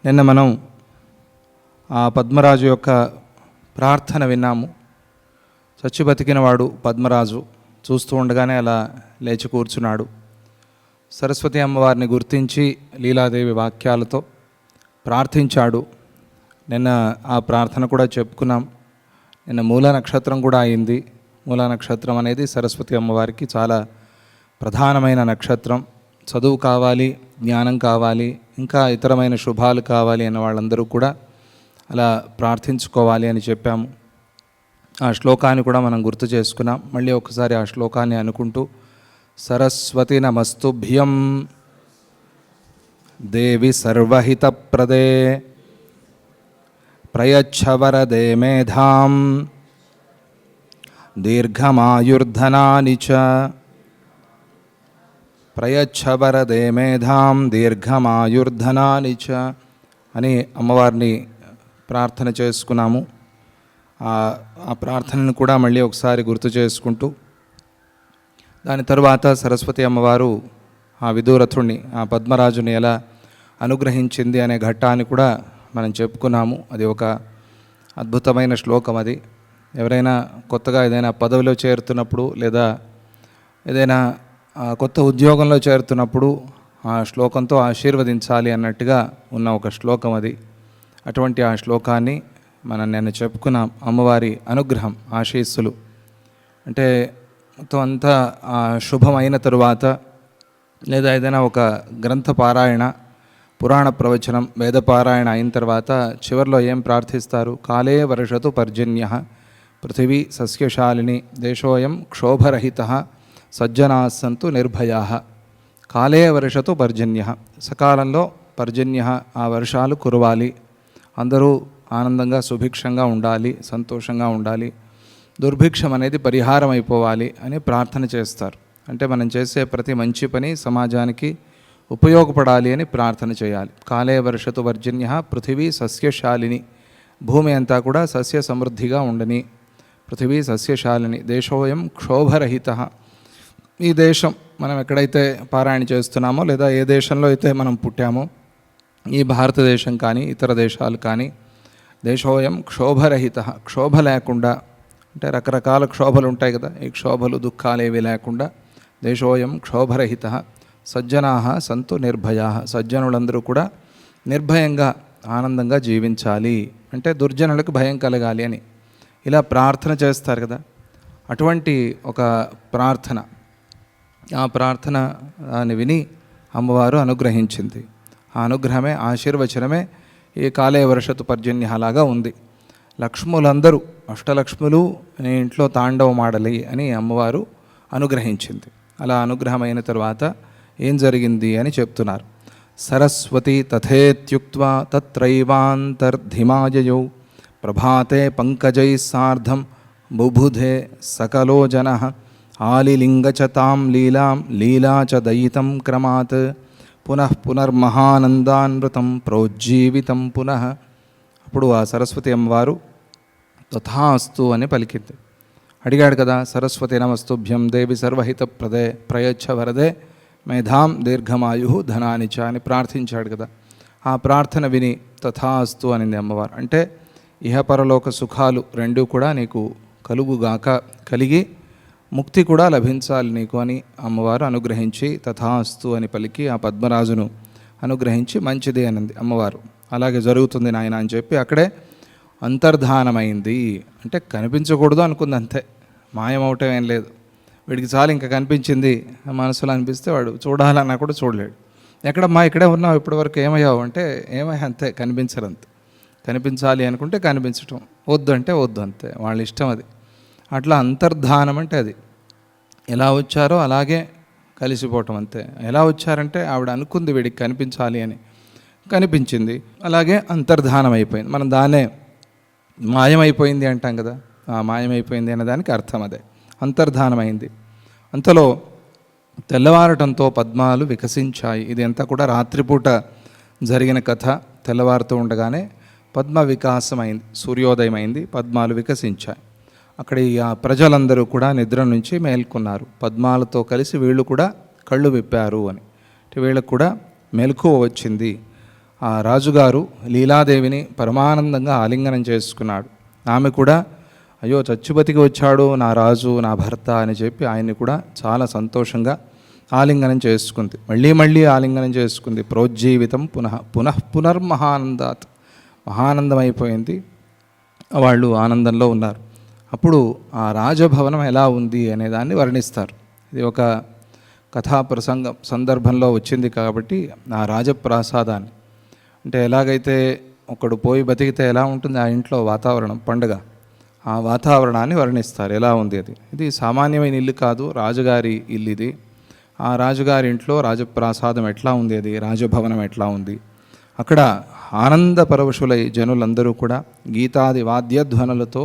నిన్న మనం ఆ పద్మరాజు యొక్క ప్రార్థన విన్నాము. చచ్చి బతికినవాడు పద్మరాజు చూస్తూ ఉండగానే అలా లేచి కూర్చున్నాడు. సరస్వతి అమ్మవారిని గుర్తించి లీలాదేవి వాక్యాలతో ప్రార్థించాడు. నిన్న ఆ ప్రార్థన కూడా చెప్పుకున్నాం. నిన్న మూల నక్షత్రం కూడా అయింది. మూల నక్షత్రం అనేది సరస్వతి అమ్మవారికి చాలా ప్రధానమైన నక్షత్రం. చదువు కావాలి, జ్ఞానం కావాలి, ఇంకా ఇతరమైన శుభాలు కావాలి అన్న వాళ్ళందరూ కూడా అలా ప్రార్థించుకోవాలి అని చెప్పాము. ఆ శ్లోకాన్ని కూడా మనం గుర్తు చేసుకున్నాం. మళ్ళీ ఒకసారి ఆ శ్లోకాన్ని అనుకుంటూ, సరస్వతి నమస్తుభ్యం దేవి సర్వహితప్రదే ప్రయచ్ఛవరదే మేధాం దీర్ఘమాయుర్ధనాని చ ప్రయచ్ఛవరదే మేధాం దీర్ఘమాయుర్ధనాని చ అని అమ్మవారిని ప్రార్థన చేసుకున్నాము. ఆ ప్రార్థనను కూడా మళ్ళీ ఒకసారి గుర్తు చేసుకుంటూ, దాని తరువాత సరస్వతి అమ్మవారు ఆ విదూరథుణ్ణి, ఆ పద్మరాజుని ఎలా అనుగ్రహించింది అనే ఘట్టాన్ని కూడా మనం చెప్పుకున్నాము. అది ఒక అద్భుతమైన శ్లోకం. అది ఎవరైనా కొత్తగా ఏదైనా పదవిలో చేరుతున్నప్పుడు లేదా ఏదైనా కొత్త ఉద్యోగంలో చేరుతున్నప్పుడు ఆ శ్లోకంతో ఆశీర్వదించాలి అన్నట్టుగా ఉన్న ఒక శ్లోకం అది. అటువంటి ఆ శ్లోకాన్ని మనం నిన్న చెప్పుకున్నాం. అమ్మవారి అనుగ్రహం, ఆశీస్సులు అంటే మొత్తం అంతా శుభమైన తరువాత లేదా ఏదైనా ఒక గ్రంథ పారాయణ, పురాణ ప్రవచనం, వేదపారాయణ అయిన తర్వాత చివరిలో ఏం ప్రార్థిస్తారు? కాలే వర్షతు పర్జన్యః పృథివీ సస్యశాలిని దేశోయం క్షోభరహితః సజ్జనాః సంతు నిర్భయాః. కాలే వర్షతు పర్జన్యః, సకాలంలో పర్జన్యః, ఆ వర్షాలు కురవాలి, అందరూ ఆనందంగా సుభిక్షంగా ఉండాలి, సంతోషంగా ఉండాలి, దుర్భిక్షం అనేది పరిహారం అయిపోవాలి అని ప్రార్థన చేస్తారు. అంటే మనం చేసే ప్రతి మంచి పని సమాజానికి ఉపయోగపడాలి అని ప్రార్థన చేయాలి. కాలే వర్షతు పర్జన్యః పృథివీ సస్యశాలిని, భూమి అంతా కూడా సస్య సమృద్ధిగా ఉండని, పృథివీ సస్యశాలిని దేశోయం క్షోభరహితః. ఈ దేశం మనం ఎక్కడైతే పారాయణ చేస్తున్నామో లేదా ఏ దేశంలో అయితే మనం పుట్టామో, ఈ భారతదేశం కానీ ఇతర దేశాలు కానీ, దేశోయం క్షోభరహితః, క్షోభ లేకుండా, అంటే రకరకాల క్షోభలు ఉంటాయి కదా, ఈ క్షోభలు దుఃఖాలు ఏవి లేకుండా దేశోయం క్షోభరహితః సజ్జనాః సంతు నిర్భయాః, సజ్జనులందరూ కూడా నిర్భయంగా ఆనందంగా జీవించాలి, అంటే దుర్జనులకు భయం కలగాలి అని ఇలా ప్రార్థన చేస్తారు కదా. అటువంటి ఒక ప్రార్థన, ఆ ప్రార్థన దాన్ని విని అమ్మవారు అనుగ్రహించింది. ఆ అనుగ్రహమే, ఆశీర్వచనమే ఈ కాలే వర్షతు పర్జన్యలాగా ఉంది. లక్ష్ములందరూ, అష్టలక్ష్ములు నీ ఇంట్లో తాండవమాడలి అని అమ్మవారు అనుగ్రహించింది. అలా అనుగ్రహమైన తరువాత ఏం జరిగింది అని చెప్తున్నారు. సరస్వతి తథేత్యుక్త్వా తత్రైవాంతర్ధిమాయయౌ ప్రభాతే పంకజై సార్ధం బుబుధే సకలో జనః ఆలిలింగచతాం లీలాం లీలా చ దయితం క్రమాత్ పునః పునర్మహానందానృతం ప్రోజ్జీవితం పునః. అప్పుడు ఆ సరస్వతి అమ్మవారు తథాస్తు అని పలికింది. అడిగాడు కదా, సరస్వతి నమస్తుభ్యం దేవి సర్వహిత ప్రదే ప్రయచ్ఛ వరదే మేధాం దీర్ఘమాయు ధనాని చ అని ప్రార్థించాడు కదా. ఆ ప్రార్థన విని తథాస్తు అనింది అమ్మవారు. అంటే ఇహపరలోక సుఖాలు రెండూ కూడా నీకు కలుగుగాక, కలిగి ముక్తి కూడా లభించాలి నీకు అని అమ్మవారు అనుగ్రహించి తథాస్తు అని పలికి ఆ పద్మరాజును అనుగ్రహించి మంచిది అనింది అమ్మవారు. అలాగే జరుగుతుంది నాయన అని చెప్పి అక్కడే అంతర్ధానమైంది. అంటే కనిపించకూడదు అనుకుంది అంతే, మాయమవటం ఏం లేదు. వీడికి చాలు ఇంకా కనిపించింది మనసులో అనిపిస్తే వాడు చూడాలన్నా కూడా చూడలేడు. ఎక్కడమ్మా ఇక్కడే ఉన్నావు ఇప్పటివరకు, ఏమయ్యావు అంటే ఏమయ్యా అంతే, కనిపించరంతే. కనిపించాలి అనుకుంటే కనిపించటం, వద్దు అంటే వద్దు అంతే, వాళ్ళ ఇష్టం అది. అట్లా అంతర్ధానం అంటే అది. ఎలా వచ్చారో అలాగే కలిసిపోవటం అంతే. ఎలా వచ్చారంటే ఆవిడ అనుకుంది వీడికి కనిపించాలి అని, కనిపించింది, అలాగే అంతర్ధానం అయిపోయింది. మనం దాన్నే మాయమైపోయింది అంటాం కదా, ఆ మాయమైపోయింది అనే దానికి అర్థం అదే, అంతర్ధానమైంది. అంతలో తెల్లవారటంతో పద్మాలు వికసించాయి. ఇది అంతా కూడా రాత్రిపూట జరిగిన కథ. తెల్లవారుతూ ఉండగానే పద్మ వికాసమైంది, సూర్యోదయమైంది, పద్మాలు వికసించాయి. అక్కడ ఆ ప్రజలందరూ కూడా నిద్ర నుంచి మేల్కొన్నారు. పద్మాలతో కలిసి వీళ్ళు కూడా కళ్ళు విప్పారు అని, వీళ్ళకు కూడా మెలకువ వచ్చింది. ఆ రాజుగారు లీలాదేవిని పరమానందంగా ఆలింగనం చేసుకున్నాడు. ఆమె కూడా అయ్యో చచ్చుబతికి వచ్చాడు నా రాజు, నా భర్త అని చెప్పి ఆయన్ని కూడా చాలా సంతోషంగా ఆలింగనం చేసుకుంది. మళ్ళీ మళ్ళీ ఆలింగనం చేసుకుంది. ప్రోజ్జీవితం పునర్మహానందాత్, మహానందమైపోయింది. వాళ్ళు ఆనందంలో ఉన్నారు. అప్పుడు ఆ రాజభవనం ఎలా ఉంది అనే దాన్ని వర్ణిస్తారు. ఇది ఒక కథా సందర్భంలో వచ్చింది కాబట్టి ఆ రాజప్రాసాదాన్ని, అంటే ఎలాగైతే ఒకడు పోయి బతికితే ఎలా ఉంటుంది ఆ ఇంట్లో వాతావరణం, పండుగ, ఆ వాతావరణాన్ని వర్ణిస్తారు ఎలా ఉంది అది. ఇది సామాన్యమైన ఇల్లు కాదు, రాజుగారి ఇల్లు ఇది. ఆ రాజుగారి ఇంట్లో రాజప్రాసాదం ఎట్లా ఉంది, అది రాజభవనం ఎట్లా ఉంది. అక్కడ ఆనంద పరవశులై జనులందరూ కూడా గీతాది వాద్యధ్వనులతో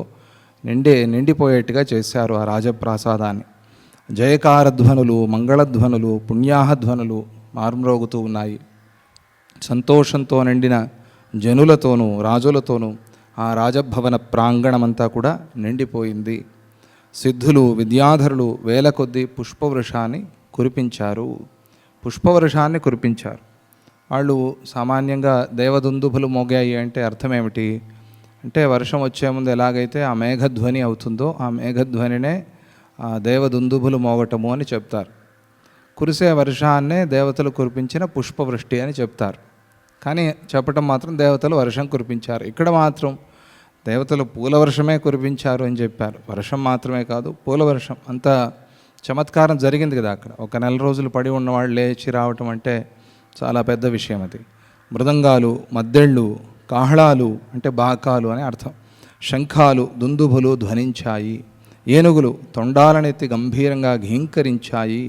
నిండిపోయేట్టుగా చేశారు ఆ రాజప్రాసాదాన్ని. జయకారధ్వనులు, మంగళధ్వనులు, పుణ్యాహధ్వనులు మార్మ్రోగుతూ ఉన్నాయి. సంతోషంతో నిండిన జనులతోనూ రాజులతోనూ ఆ రాజభవన ప్రాంగణమంతా కూడా నిండిపోయింది. సిద్ధులు, విద్యాధరులు వేల కొద్దీ పుష్పవృషాన్ని కురిపించారు. పుష్పవృషాన్ని కురిపించారు. వాళ్ళు సామాన్యంగా దేవదుందుభులు మోగాయి అంటే అర్థం ఏమిటి అంటే, వర్షం వచ్చే ముందు ఎలాగైతే ఆ మేఘధ్వని అవుతుందో ఆ మేఘధ్వనినే ఆ దేవదుందుభులు మోగటము అని చెప్తారు. కురిసే వర్షాన్నే దేవతలు కురిపించిన పుష్పవృష్టి అని చెప్తారు. కానీ చెప్పటం మాత్రం దేవతలు వర్షం కురిపించారు. ఇక్కడ మాత్రం దేవతలు పూల వర్షమే కురిపించారు అని చెప్పారు. వర్షం మాత్రమే కాదు, పూల వర్షం. అంత చమత్కారం జరిగింది కదా అక్కడ. ఒక నెల రోజులు పడి ఉన్నవాళ్ళు లేచి రావటం అంటే చాలా పెద్ద విషయం అది. మృదంగాలు, మద్దెళ్ళు, కాహళాలు అంటే బాకాలు అని అర్థం, శంఖాలు, దుందుభులు ధ్వనించాయి. ఏనుగులు తొండాలనెత్తి గంభీరంగా ఘీంకరించాయి.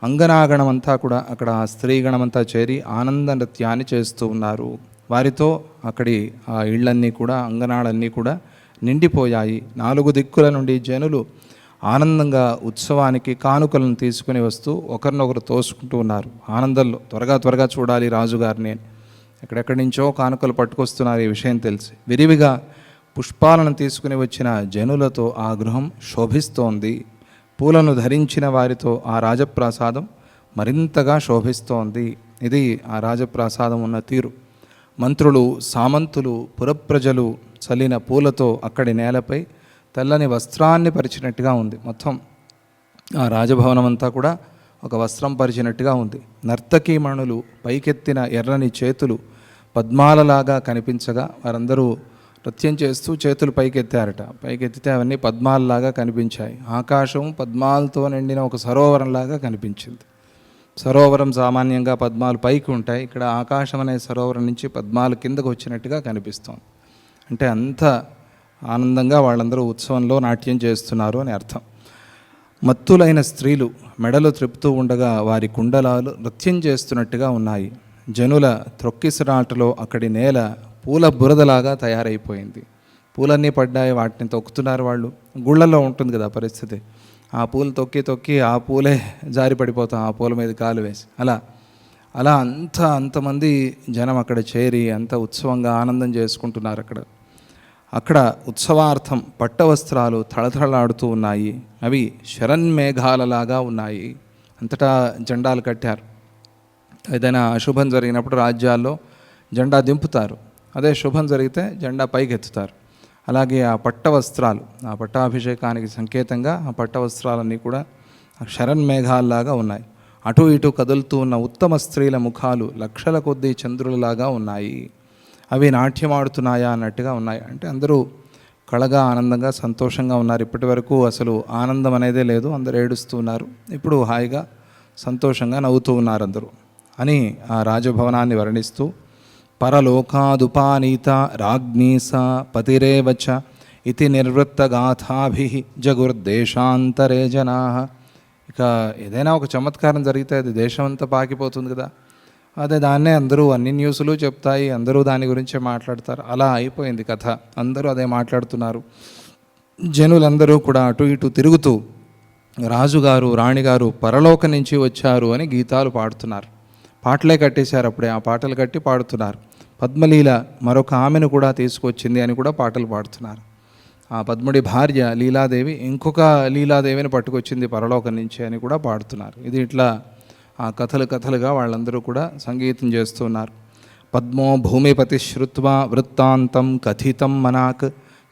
అంగనాగణమంతా కూడా అక్కడ స్త్రీగణమంతా చేరి ఆనంద నృత్యాన్ని చేస్తూ ఉన్నారు. వారితో అక్కడి ఆ ఇళ్ళన్నీ కూడా, అంగనాలన్నీ కూడా నిండిపోయాయి. 4 దిక్కుల నుండి జనులు ఆనందంగా ఉత్సవానికి కానుకలను తీసుకుని వస్తూ ఒకరినొకరు తోసుకుంటూ ఉన్నారు ఆనందంలో. త్వరగా చూడాలి రాజుగారిని. ఎక్కడెక్కడి నుంచో కానుకలు పట్టుకొస్తున్నారు. ఈ విషయం తెలిసి విరివిగా పుష్పాలను తీసుకుని వచ్చిన జనులతో ఆ గృహం శోభిస్తోంది. పూలను ధరించిన వారితో ఆ రాజప్రాసాదం మరింతగా శోభిస్తోంది. ఇది ఆ రాజప్రాసాదం ఉన్న తీరు. మంత్రులు, సామంతులు, పురప్రజలు చల్లిన పూలతో అక్కడి నేలపై తెల్లని వస్త్రాన్ని పరిచినట్టుగా ఉంది. మొత్తం ఆ రాజభవనం అంతా కూడా ఒక వస్త్రం పరిచినట్టుగా ఉంది. నర్తకీమణులు పైకెత్తిన ఎర్రని చేతులు పద్మాలలాగా కనిపించగా వారందరూ నృత్యం చేస్తూ చేతులు పైకెత్తారట. పైకెత్తితే అవన్నీ పద్మాలలాగా కనిపించాయి. ఆకాశం పద్మాలతో నిండిన ఒక సరోవరంలాగా కనిపించింది. సరోవరం సామాన్యంగా పద్మాలు పైకి ఉంటాయి. ఇక్కడ ఆకాశం అనే సరోవరం నుంచి పద్మాలు కిందకు వచ్చినట్టుగా కనిపిస్తోంది. అంటే అంత ఆనందంగా వాళ్ళందరూ ఉత్సవంలో నాట్యం చేస్తున్నారు అని అర్థం. మత్తులైన స్త్రీలు మెడలు త్రిప్పుతూ ఉండగా వారి కుండలాలు నృత్యం చేస్తున్నట్టుగా ఉన్నాయి. జనుల త్రొక్కిసరాటలో అక్కడి నేల పూల బురదలాగా తయారైపోయింది. పూలన్నీ పడ్డాయి, వాటిని తొక్కుతున్నారు వాళ్ళు. గుళ్ళల్లో ఉంటుంది కదా పరిస్థితి, ఆ పూలు తొక్కి ఆ పూలే జారి పడిపోతాం ఆ పూల మీద కాలు వేసి. అలా అంతమంది జనం అక్కడ చేరి అంత ఉత్సవంగా ఆనందం చేసుకుంటున్నారు. అక్కడ ఉత్సవార్థం పట్టవస్త్రాలు తళతళలాడుతూ ఉన్నాయి. అవి శరన్మేఘాలలాగా ఉన్నాయి. అంతటా జెండాలు కట్టారు. ఏదైనా అశుభం జరిగినప్పుడు రాజ్యాల్లో జెండా దింపుతారు, అదే శుభం జరిగితే జెండా పైకెత్తుతారు. అలాగే ఆ పట్టవస్త్రాలు, ఆ పట్టాభిషేకానికి సంకేతంగా ఆ పట్టవస్త్రాలన్నీ కూడా శరన్మేఘాల్లాగా ఉన్నాయి. అటు ఇటు కదులుతూ ఉన్న ఉత్తమ స్త్రీల ముఖాలు లక్షల కొద్దీ చంద్రులలాగా ఉన్నాయి. అవి నాట్యమాడుతున్నాయా అన్నట్టుగా ఉన్నాయి. అంటే అందరూ కళగా, ఆనందంగా, సంతోషంగా ఉన్నారు. ఇప్పటి వరకు అసలు ఆనందం అనేదే లేదు, అందరూ ఏడుస్తూ ఉన్నారు. ఇప్పుడు హాయిగా సంతోషంగా నవ్వుతూ ఉన్నారు అందరూ అని ఆ రాజభవనాన్ని వర్ణిస్తూ, పరలోకాదుపానీత రాజ్ఞీస పతిరేవచ ఇతి నిర్వృత్తగాథాభి జగుర్దేశాంతరే జనా. ఇక ఏదైనా ఒక చమత్కారం జరిగితే అది దేశమంతా పాకిపోతుంది కదా, అదే దాన్నే అందరూ అన్ని న్యూస్లు చెప్తాయి, అందరూ దాని గురించే మాట్లాడతారు. అలా అయిపోయింది కథ. అందరూ అదే మాట్లాడుతున్నారు. జనులందరూ కూడా అటు ఇటు తిరుగుతూ రాజుగారు, రాణిగారు పరలోకం నుంచి వచ్చారు అని గీతాలు పాడుతున్నారు. పాటలే కట్టేశారు అప్పుడే, ఆ పాటలు కట్టి పాడుతున్నారు. పద్మలీల మరొక ఆమెను కూడా తీసుకొచ్చింది అని కూడా పాటలు పాడుతున్నారు. ఆ పద్ముడి భార్య లీలాదేవి ఇంకొక లీలాదేవిని పట్టుకొచ్చింది పరలోకం నుంచి అని కూడా పాడుతున్నారు. ఇది ఇట్లా ఆ కథలుగా వాళ్ళందరూ కూడా సంగీతం చేస్తున్నారు. పద్మో భూమిపతి శ్రుత్వా వృత్తాంతం కథితం మనాక్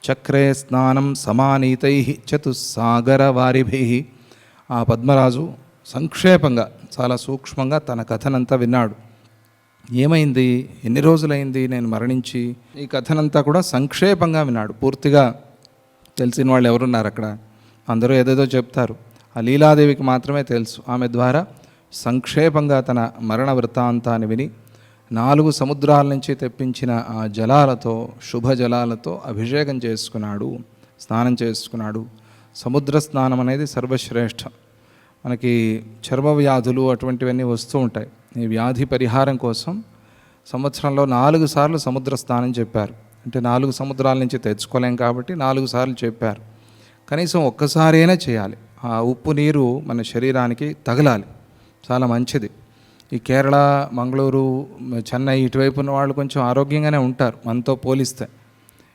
చక్రే స్నానం సమానీతై చతుస్సాగరవారిభి. ఆ పద్మరాజు సంక్షేపంగా చాలా సూక్ష్మంగా తన కథనంతా విన్నాడు. ఏమైంది, ఎన్ని రోజులైంది నేను మరణించి, ఈ కథనంతా కూడా సంక్షేపంగా విన్నాడు. పూర్తిగా తెలిసిన వాళ్ళు ఎవరున్నారు అక్కడ? అందరూ ఏదేదో చెప్తారు. ఆ లీలాదేవికి మాత్రమే తెలుసు. ఆమె ద్వారా సంక్షేపంగా తన మరణ వృత్తాంతాన్ని విని 4 సముద్రాల నుంచి తెప్పించిన ఆ జలాలతో, శుభ జలాలతో అభిషేకం చేసుకున్నాడు, స్నానం చేసుకున్నాడు. సముద్ర స్నానం అనేది సర్వశ్రేష్టం. మనకి చర్మ వ్యాధులు అటువంటివన్నీ వస్తూ ఉంటాయి. ఈ వ్యాధి పరిహారం కోసం సంవత్సరంలో 4 సార్లు సముద్ర స్నానం చెప్పారు. అంటే 4 సముద్రాల నుంచి తెచ్చుకోలేం కాబట్టి 4 సార్లు చెప్పారు. కనీసం ఒక్కసారైనా చేయాలి. ఆ ఉప్పు నీరు మన శరీరానికి తగలాలి, చాలా మంచిది. ఈ కేరళ, మంగళూరు, చెన్నై ఇటువైపు ఉన్న వాళ్ళు కొంచెం ఆరోగ్యంగానే ఉంటారు మనతో పోలిస్తే.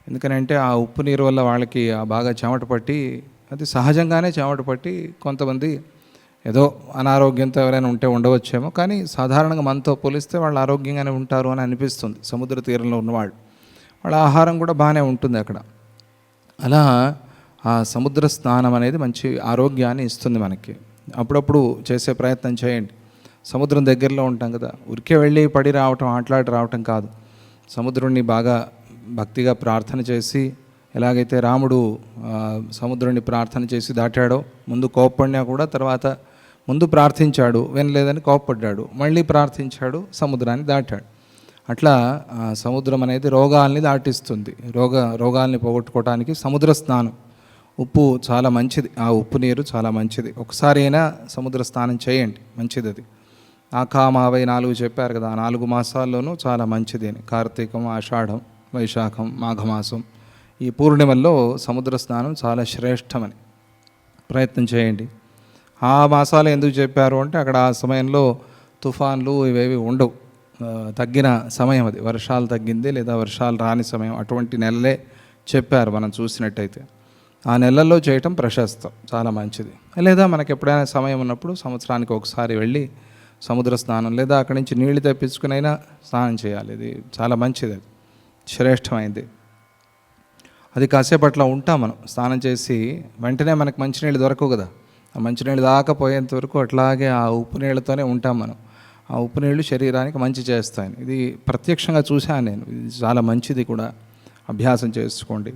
ఎందుకనంటే ఆ ఉప్పు నీరు వల్ల వాళ్ళకి బాగా చెమట పట్టి, అది సహజంగానే చెమట పట్టి కొంతమంది ఏదో అనారోగ్యంతో ఎవరైనా ఉంటే ఉండవచ్చేమో, కానీ సాధారణంగా మనతో పోలిస్తే వాళ్ళు ఆరోగ్యంగానే ఉంటారు అని అనిపిస్తుంది. సముద్ర తీరంలో ఉన్నవాళ్ళు, వాళ్ళ ఆహారం కూడా బాగానే ఉంటుంది అక్కడ. అలా ఆ సముద్ర స్నానం అనేది మంచి ఆరోగ్యాన్ని ఇస్తుంది మనకి. అప్పుడప్పుడు చేసే ప్రయత్నం చేయండి. సముద్రం దగ్గరలో ఉంటాం కదా, ఉరికే వెళ్ళి పడి రావటం, ఆటలాడి రావటం కాదు. సముద్రుణ్ణి బాగా భక్తిగా ప్రార్థన చేసి, ఎలాగైతే రాముడు సముద్రుణ్ణి ప్రార్థన చేసి దాటాడో, ముందు కోప్పడినా కూడా తర్వాత ముందు ప్రార్థించాడు, వినలేదని కోప్పడ్డాడు, మళ్ళీ ప్రార్థించాడు, సముద్రాన్ని దాటాడు. అట్లా సముద్రం అనేది రోగాల్ని దాటిస్తుంది. రోగాల్ని పోగొట్టుకోవడానికి సముద్ర స్నానం, ఉప్పు చాలా మంచిది. ఆ ఉప్పు నీరు చాలా మంచిది. ఒకసారి అయినా సముద్ర స్నానం చేయండి, మంచిది అది. ఆకామావై 4 చెప్పారు కదా, ఆ 4 మాసాల్లోనూ చాలా మంచిది అని. కార్తీకం, ఆషాఢం, వైశాఖం, మాఘమాసం, ఈ పూర్ణిమల్లో సముద్ర స్నానం చాలా శ్రేష్టమని ప్రయత్నం చేయండి. ఆ మాసాలు ఎందుకు చెప్పారు అంటే అక్కడ ఆ సమయంలో తుఫాన్లు ఇవేవి ఉండవు, తగ్గిన సమయం అది. వర్షాలు తగ్గింది లేదా వర్షాలు రాని సమయం, అటువంటి నెలలే చెప్పారు మనం చూసినట్టయితే. ఆ నెలల్లో చేయటం ప్రశస్తం, చాలా మంచిది. లేదా మనకు ఎప్పుడైనా సమయం ఉన్నప్పుడు సంవత్సరానికి ఒకసారి వెళ్ళి సముద్ర స్నానం, లేదా అక్కడి నుంచి నీళ్లు తెప్పించుకునైనా స్నానం చేయాలి. ఇది చాలా మంచిది, అది శ్రేష్టమైంది. అది కాసేపు అట్లా ఉంటాం మనం స్నానం చేసి, వెంటనే మనకు మంచినీళ్ళు దొరకవు కదా, ఆ మంచినీళ్ళు దాకపోయేంత వరకు అట్లాగే ఆ ఉప్పు నీళ్ళతోనే ఉంటాం మనం. ఆ ఉప్పు నీళ్ళు శరీరానికి మంచి చేస్తాయి. ఇది ప్రత్యక్షంగా చూశాను నేను, ఇది చాలా మంచిది కూడా, అభ్యాసం చేసుకోండి.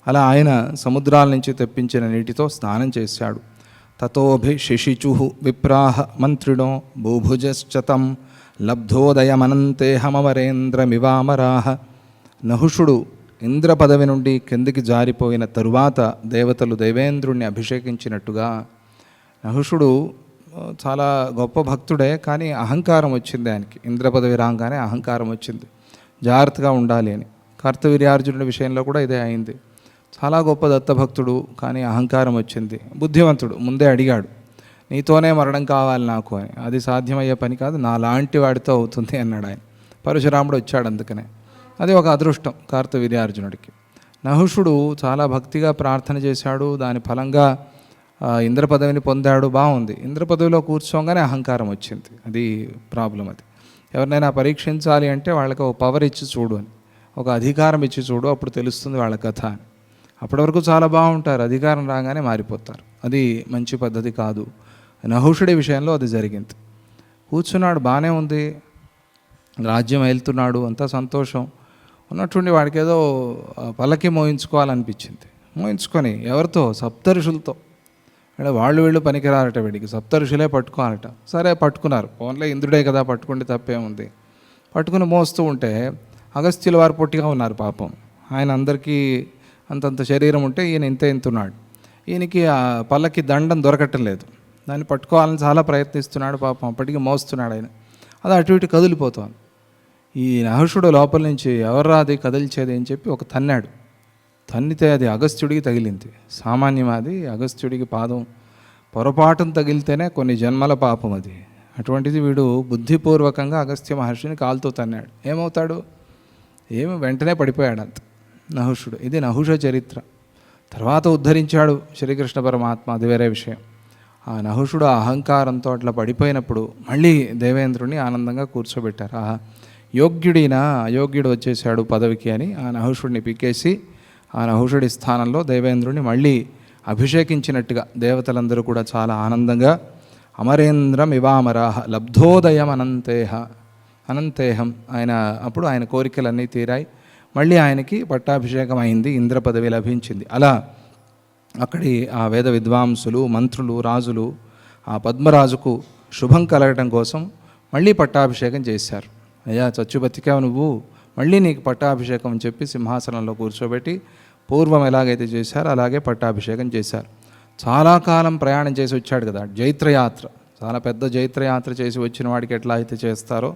అలా ఆయన సముద్రాల నుంచి తెప్పించిన నీటితో స్నానం చేశాడు. తతోభి శిశిచు విప్రాహ మంత్రిణో భూభుజశ్చతం లబ్ధోదయమనంతేహమవరేంద్రమివామరాహ. నహుషుడు ఇంద్ర పదవి నుండి కిందికి జారిపోయిన తరువాత దేవతలు దేవేంద్రుణ్ణి అభిషేకించినట్టుగా, నహుషుడు చాలా గొప్ప భక్తుడే, కానీ అహంకారం వచ్చింది ఆయనకి. ఇంద్ర పదవి రాగానే అహంకారం వచ్చింది, జాగ్రత్తగా ఉండాలి అని. కార్తవీర్యార్జునుడి విషయంలో కూడా ఇదే అయింది. చాలా గొప్ప దత్తభక్తుడు, కానీ అహంకారం వచ్చింది. బుద్ధివంతుడు, ముందే అడిగాడు, నీతోనే మరణం కావాలి నాకు అని. అది సాధ్యమయ్యే పని కాదు, నా లాంటి వాడితో అవుతుంది అన్నాడు ఆయన. పరశురాముడు వచ్చాడు అందుకనే. అది ఒక అదృష్టం కార్తవీర్యార్జునుడికి. నహుషుడు చాలా భక్తిగా ప్రార్థన చేశాడు, దాని ఫలంగా ఇంద్ర పదవిని పొందాడు, బాగుంది. ఇంద్ర పదవిలో కూర్చోగానే అహంకారం వచ్చింది, అది ప్రాబ్లం. అది ఎవరినైనా పరీక్షించాలి అంటే వాళ్ళకి ఒక పవర్ ఇచ్చి చూడు అని, ఒక అధికారం ఇచ్చి చూడు, అప్పుడు తెలుస్తుంది వాళ్ళ కథ అని. అప్పటి వరకు చాలా బాగుంటారు, అధికారం రాగానే మారిపోతారు. అది మంచి పద్ధతి కాదు. నహుషుడి విషయంలో అది జరిగింది. కూర్చున్నాడు, బాగానే ఉంది, రాజ్యం వెళ్తున్నాడు, అంతా సంతోషం ఉన్నట్టుండి వాడికి ఏదో పల్లకి మోయించుకోవాలనిపించింది. మోయించుకొని ఎవరితో? సప్తఋషులతో. అంటే వాళ్ళు వీళ్ళు పనికిరారట, వీడికి సప్తఋషులే పట్టుకోవాలట. సరే పట్టుకున్నారు, ఓన్లీ ఇంద్రుడే కదా, పట్టుకుంటే తప్పేముంది. పట్టుకుని మోస్తూ ఉంటే అగస్త్యుల వారు పొట్టిగా ఉన్నారు పాపం. ఆయన అందరికీ అంతంత శరీరం ఉంటే ఈయన ఇంతున్నాడు. ఈయనకి ఆ పల్లకి దండం దొరకటం లేదు, దాన్ని పట్టుకోవాలని చాలా ప్రయత్నిస్తున్నాడు పాపం. అప్పటికి మోస్తున్నాడు ఆయన, అది అటు ఇటు కదిలిపోతాను. ఈ నహుషుడు లోపల నుంచి ఎవర్రా అది కదిల్చేది అని చెప్పి ఒక తన్నాడు. తన్నితే అది అగస్త్యుడికి తగిలింది. సామాన్యం అది, అగస్త్యుడికి పాదం పొరపాటును తగిలితేనే కొన్ని జన్మల పాపం అది. అటువంటిది వీడు బుద్ధిపూర్వకంగా అగస్త్య మహర్షిని కాలుతో తన్నాడు. ఏమవుతాడు? వెంటనే పడిపోయాడు అంత నహుషుడు. ఇది నహుష చరిత్ర. తర్వాత ఉద్ధరించాడు శ్రీకృష్ణ పరమాత్మ, అది వేరే విషయం. ఆ నహుషుడు అహంకారంతో అట్లా పడిపోయినప్పుడు మళ్ళీ దేవేంద్రుని ఆనందంగా కూర్చోబెట్టారు. ఆహా, యోగ్యుడినా అయోగ్యుడు వచ్చేసాడు పదవికి అని ఆ నహుషుడిని పీకేసి ఆ నహుషుడి స్థానంలో దేవేంద్రుడిని మళ్ళీ అభిషేకించినట్టుగా దేవతలందరూ కూడా చాలా ఆనందంగా అమరేంద్రం ఇవామరాహ లబ్ధోదయం అనంతేహం ఆయన అప్పుడు ఆయన కోరికలన్నీ తీరాయి. మళ్ళీ ఆయనకి పట్టాభిషేకం అయింది, ఇంద్ర పదవి లభించింది. అలా అక్కడి ఆ వేద విద్వాంసులు, మంత్రులు, రాజులు ఆ పద్మరాజుకు శుభం కలగటం కోసం మళ్ళీ పట్టాభిషేకం చేశారు. అయ్యా చచ్చు బతికావు నువ్వు, మళ్ళీ నీకు పట్టాభిషేకం అని చెప్పి సింహాసనంలో కూర్చోబెట్టి పూర్వం ఎలాగైతే చేశారో అలాగే పట్టాభిషేకం చేశారు. చాలా కాలం ప్రయాణం చేసి వచ్చాడు కదా, జైత్రయాత్ర, చాలా పెద్ద జైత్రయాత్ర చేసి వచ్చిన వాడికి ఎట్లా అయితే చేస్తారో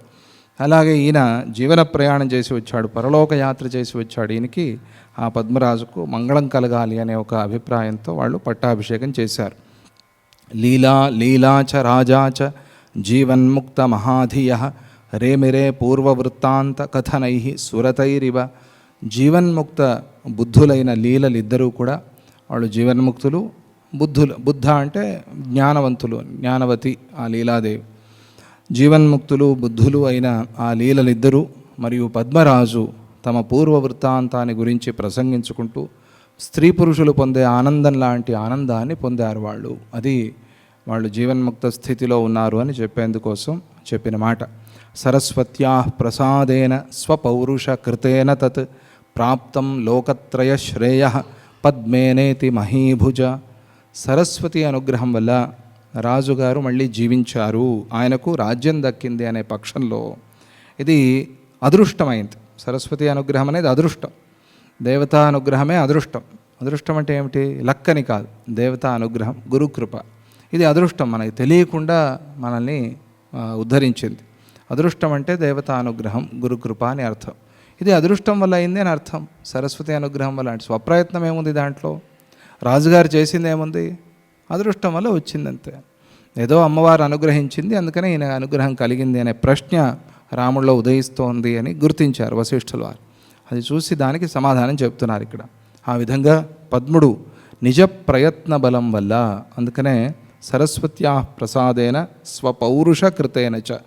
అలాగే ఈయన జీవన ప్రయాణం చేసి వచ్చాడు, పరలోక యాత్ర చేసి వచ్చాడు. ఈయనకి ఆ పద్మరాజుకు మంగళం కలగాలి అనే ఒక అభిప్రాయంతో వాళ్ళు పట్టాభిషేకం చేశారు. లీలాచ రాజాచ జీవన్ముక్త మహాధియ రేమిరే పూర్వవృత్తాంత కథనై సురతైరివ. జీవన్ముక్త బుద్ధులైన లీలలిద్దరూ కూడా వాళ్ళు జీవన్ముక్తులు, బుద్ధ అంటే జ్ఞానవంతులు, జ్ఞానవతి ఆ లీలాదేవి. జీవన్ముక్తులు బుద్ధులు అయిన ఆ లీలలిద్దరూ మరియు పద్మరాజు తమ పూర్వ వృత్తాంతాన్ని గురించి ప్రసంగించుకుంటూ స్త్రీ పురుషులు పొందే ఆనందం లాంటి ఆనందాన్ని పొందారు వాళ్ళు. అది వాళ్ళు జీవన్ముక్త స్థితిలో ఉన్నారు అని చెప్పేందుకోసం చెప్పిన మాట. సరస్వత్యా ప్రసాదేన స్వపౌరుష కృతేన తత్ ప్రాప్తం లోకత్రయ శ్రేయ పద్మేనేతి మహీభుజ. సరస్వతి అనుగ్రహం వల్ల రాజుగారు మళ్ళీ జీవించారు, ఆయనకు రాజ్యం దక్కింది అనే పక్షంలో ఇది అదృష్టమైంది. సరస్వతి అనుగ్రహం అనేది అదృష్టం, దేవతా అనుగ్రహమే అదృష్టం. అదృష్టం అంటే ఏమిటి? లక్కని కాదు, దేవతా అనుగ్రహం, గురుకృప. ఇది అదృష్టం, మనకి తెలియకుండా మనల్ని ఉద్ధరించింది. అదృష్టం అంటే దేవతా అనుగ్రహం, గురుకృప అని అర్థం. ఇది అదృష్టం వల్ల అయింది అని అర్థం. సరస్వతి అనుగ్రహం వల్ల అంటే స్వప్రయత్నం ఏముంది దాంట్లో? రాజుగారు చేసింది ఏముంది? అదృష్టం వల్ల వచ్చిందంతే. ఏదో అమ్మవారు అనుగ్రహించింది, అందుకనే ఈయన అనుగ్రహం కలిగింది అనే ప్రశ్న రాముడిలో ఉదయిస్తోంది అని గుర్తించారు వశిష్ఠుల వారు. అది చూసి దానికి సమాధానం చెప్తున్నారు ఇక్కడ. ఆ విధంగా పద్ముడు నిజ ప్రయత్న బలం వల్ల, అందుకనే సరస్వత్యా ప్రసాదేన స్వపౌరుష కృతేన చ,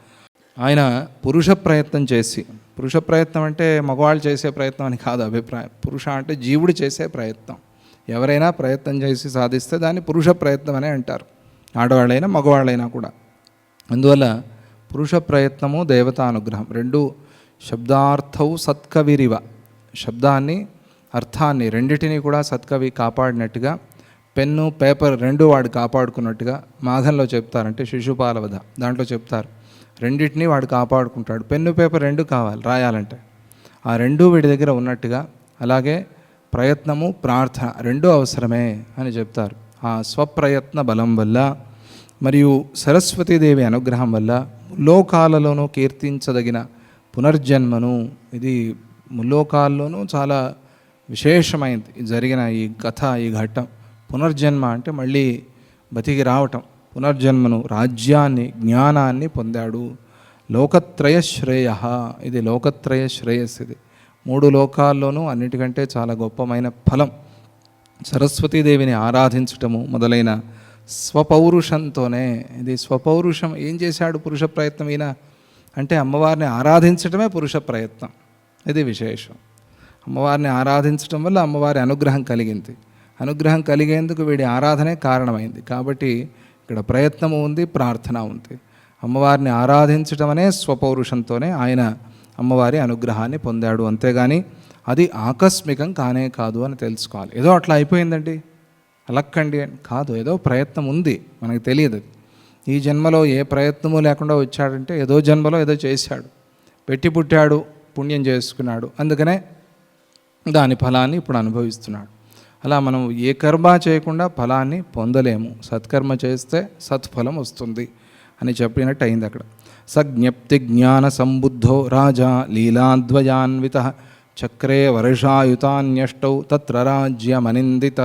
ఆయన పురుష ప్రయత్నం చేసి, పురుష ప్రయత్నం అంటే మగవాళ్ళు చేసే ప్రయత్నం అని కాదు అభిప్రాయం. పురుష అంటే జీవుడు చేసే ప్రయత్నం. ఎవరైనా ప్రయత్నం చేసి సాధిస్తే దాన్ని పురుష ప్రయత్నం అనే అంటారు, ఆడవాళ్ళైనా మగవాళ్ళైనా కూడా. అందువల్ల పురుష ప్రయత్నము దేవతా అనుగ్రహం రెండు శబ్దార్థౌ సత్కవిరివ, శబ్దాన్ని అర్థాన్ని రెండిటినీ కూడా సత్కవి కాపాడినట్టుగా, పెన్ను పేపర్ రెండు వాడు కాపాడుకున్నట్టుగా మాఘంలో చెప్తారంటే శిశుపాలవధ దాంట్లో చెప్తారు, రెండింటినీ వాడు కాపాడుకుంటాడు. పెన్ను పేపర్ రెండు కావాలి రాయాలంటే, ఆ రెండూ వీడి దగ్గర ఉన్నట్టుగా అలాగే ప్రయత్నము ప్రార్థన రెండూ అవసరమే అని చెప్తారు. ఆ స్వప్రయత్న బలం వల్ల మరియు సరస్వతీదేవి అనుగ్రహం వల్ల ముల్లోకాలలోనూ కీర్తించదగిన పునర్జన్మను, ఇది ముల్లోకాల్లోనూ చాలా విశేషమైంది జరిగిన ఈ కథ, ఈ ఘట్టం. పునర్జన్మ అంటే మళ్ళీ బతికి రావటం, పునర్జన్మను, రాజ్యాన్ని, జ్ఞానాన్ని పొందాడు. లోకత్రయ శ్రేయ, ఇది లోకత్రయ శ్రేయస్సు. ఇది మూడు లోకాల్లోనూ అన్నిటికంటే చాలా గొప్పమైన ఫలం. సరస్వతీదేవిని ఆరాధించటము మొదలైన స్వపౌరుషంతోనే, ఇది స్వపౌరుషం. ఏం చేశాడు పురుష ప్రయత్నం ఈయన అంటే అమ్మవారిని ఆరాధించటమే పురుష ప్రయత్నం. ఇది విశేషం. అమ్మవారిని ఆరాధించటం వల్ల అమ్మవారి అనుగ్రహం కలిగింది. అనుగ్రహం కలిగేందుకు వీడి ఆరాధనే కారణమైంది. కాబట్టి ఇక్కడ ప్రయత్నము ఉంది, ప్రార్థన ఉంది. అమ్మవారిని ఆరాధించటం అనే స్వపౌరుషంతోనే ఆయన అమ్మవారి అనుగ్రహాన్ని పొందాడు. అంతేగాని అది ఆకస్మికం కానే కాదు అని తెలుసుకోవాలి. ఏదో అట్లా అయిపోయిందండి అలక్కండి అని కాదు, ఏదో ప్రయత్నం ఉంది, మనకు తెలియదు. ఈ జన్మలో ఏ ప్రయత్నము లేకుండా వచ్చాడంటే ఏదో జన్మలో ఏదో చేశాడు, పెట్టి పుట్టాడు, పుణ్యం చేసుకున్నాడు, అందుకనే దాని ఫలాన్ని ఇప్పుడు అనుభవిస్తున్నాడు. అలా మనం ఏ కర్మ చేయకుండా ఫలాన్ని పొందలేము. సత్కర్మ చేస్తే సత్ఫలం వస్తుంది అని చెప్పినట్టు అయింది అక్కడ. సజ్ఞప్తి జ్ఞాన సంబుద్ధో రాజా లీలాద్వయాన్విత చక్రే వర్షాయుతాన్యష్టౌ తత్ర రాజ్యమనిందిత.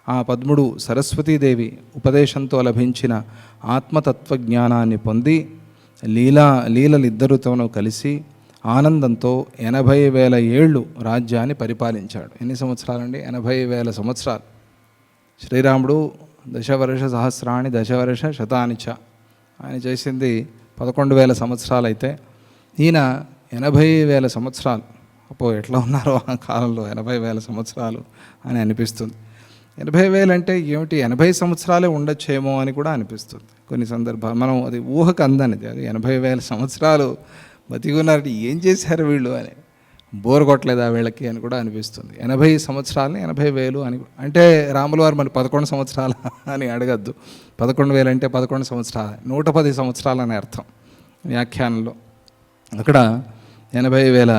ఆ పద్ముడు సరస్వతీదేవి ఉపదేశంతో లభించిన ఆత్మతత్వజ్ఞానాన్ని పొంది లీలలిద్దరితోనూ కలిసి ఆనందంతో 80,000 ఏళ్ళు రాజ్యాన్ని పరిపాలించాడు. ఎన్ని సంవత్సరాలండి? 80,000 సంవత్సరాలు. శ్రీరాముడు దశవర్ష సహస్రాణి దశవర్ష శతానిచ, ఆయన చేసింది 11,000 సంవత్సరాలు అయితే ఈయన 80,000 సంవత్సరాలు. అప్పో ఎట్లా ఉన్నారో ఆ కాలంలో 80,000 సంవత్సరాలు అని అనిపిస్తుంది. 80,000 అంటే ఏమిటి, 80 సంవత్సరాలే ఉండొచ్చేమో అని కూడా అనిపిస్తుంది కొన్ని సందర్భాలు. మనం అది ఊహకు అందనిది. అది 80,000 సంవత్సరాలు బతికి ఉన్నారంటే ఏం చేశారు వీళ్ళు అని, బోర్ కొట్టలేదా వీళ్ళకి అని కూడా అనిపిస్తుంది. 80 సంవత్సరాలని 80,000 అని అంటే రాముల వారు మరి 11 సంవత్సరాలు అని అడగద్దు. 11,000 అంటే 11 సంవత్సరాలు, 110 సంవత్సరాలు అని అర్థం వ్యాఖ్యానంలో. అక్కడ 80,000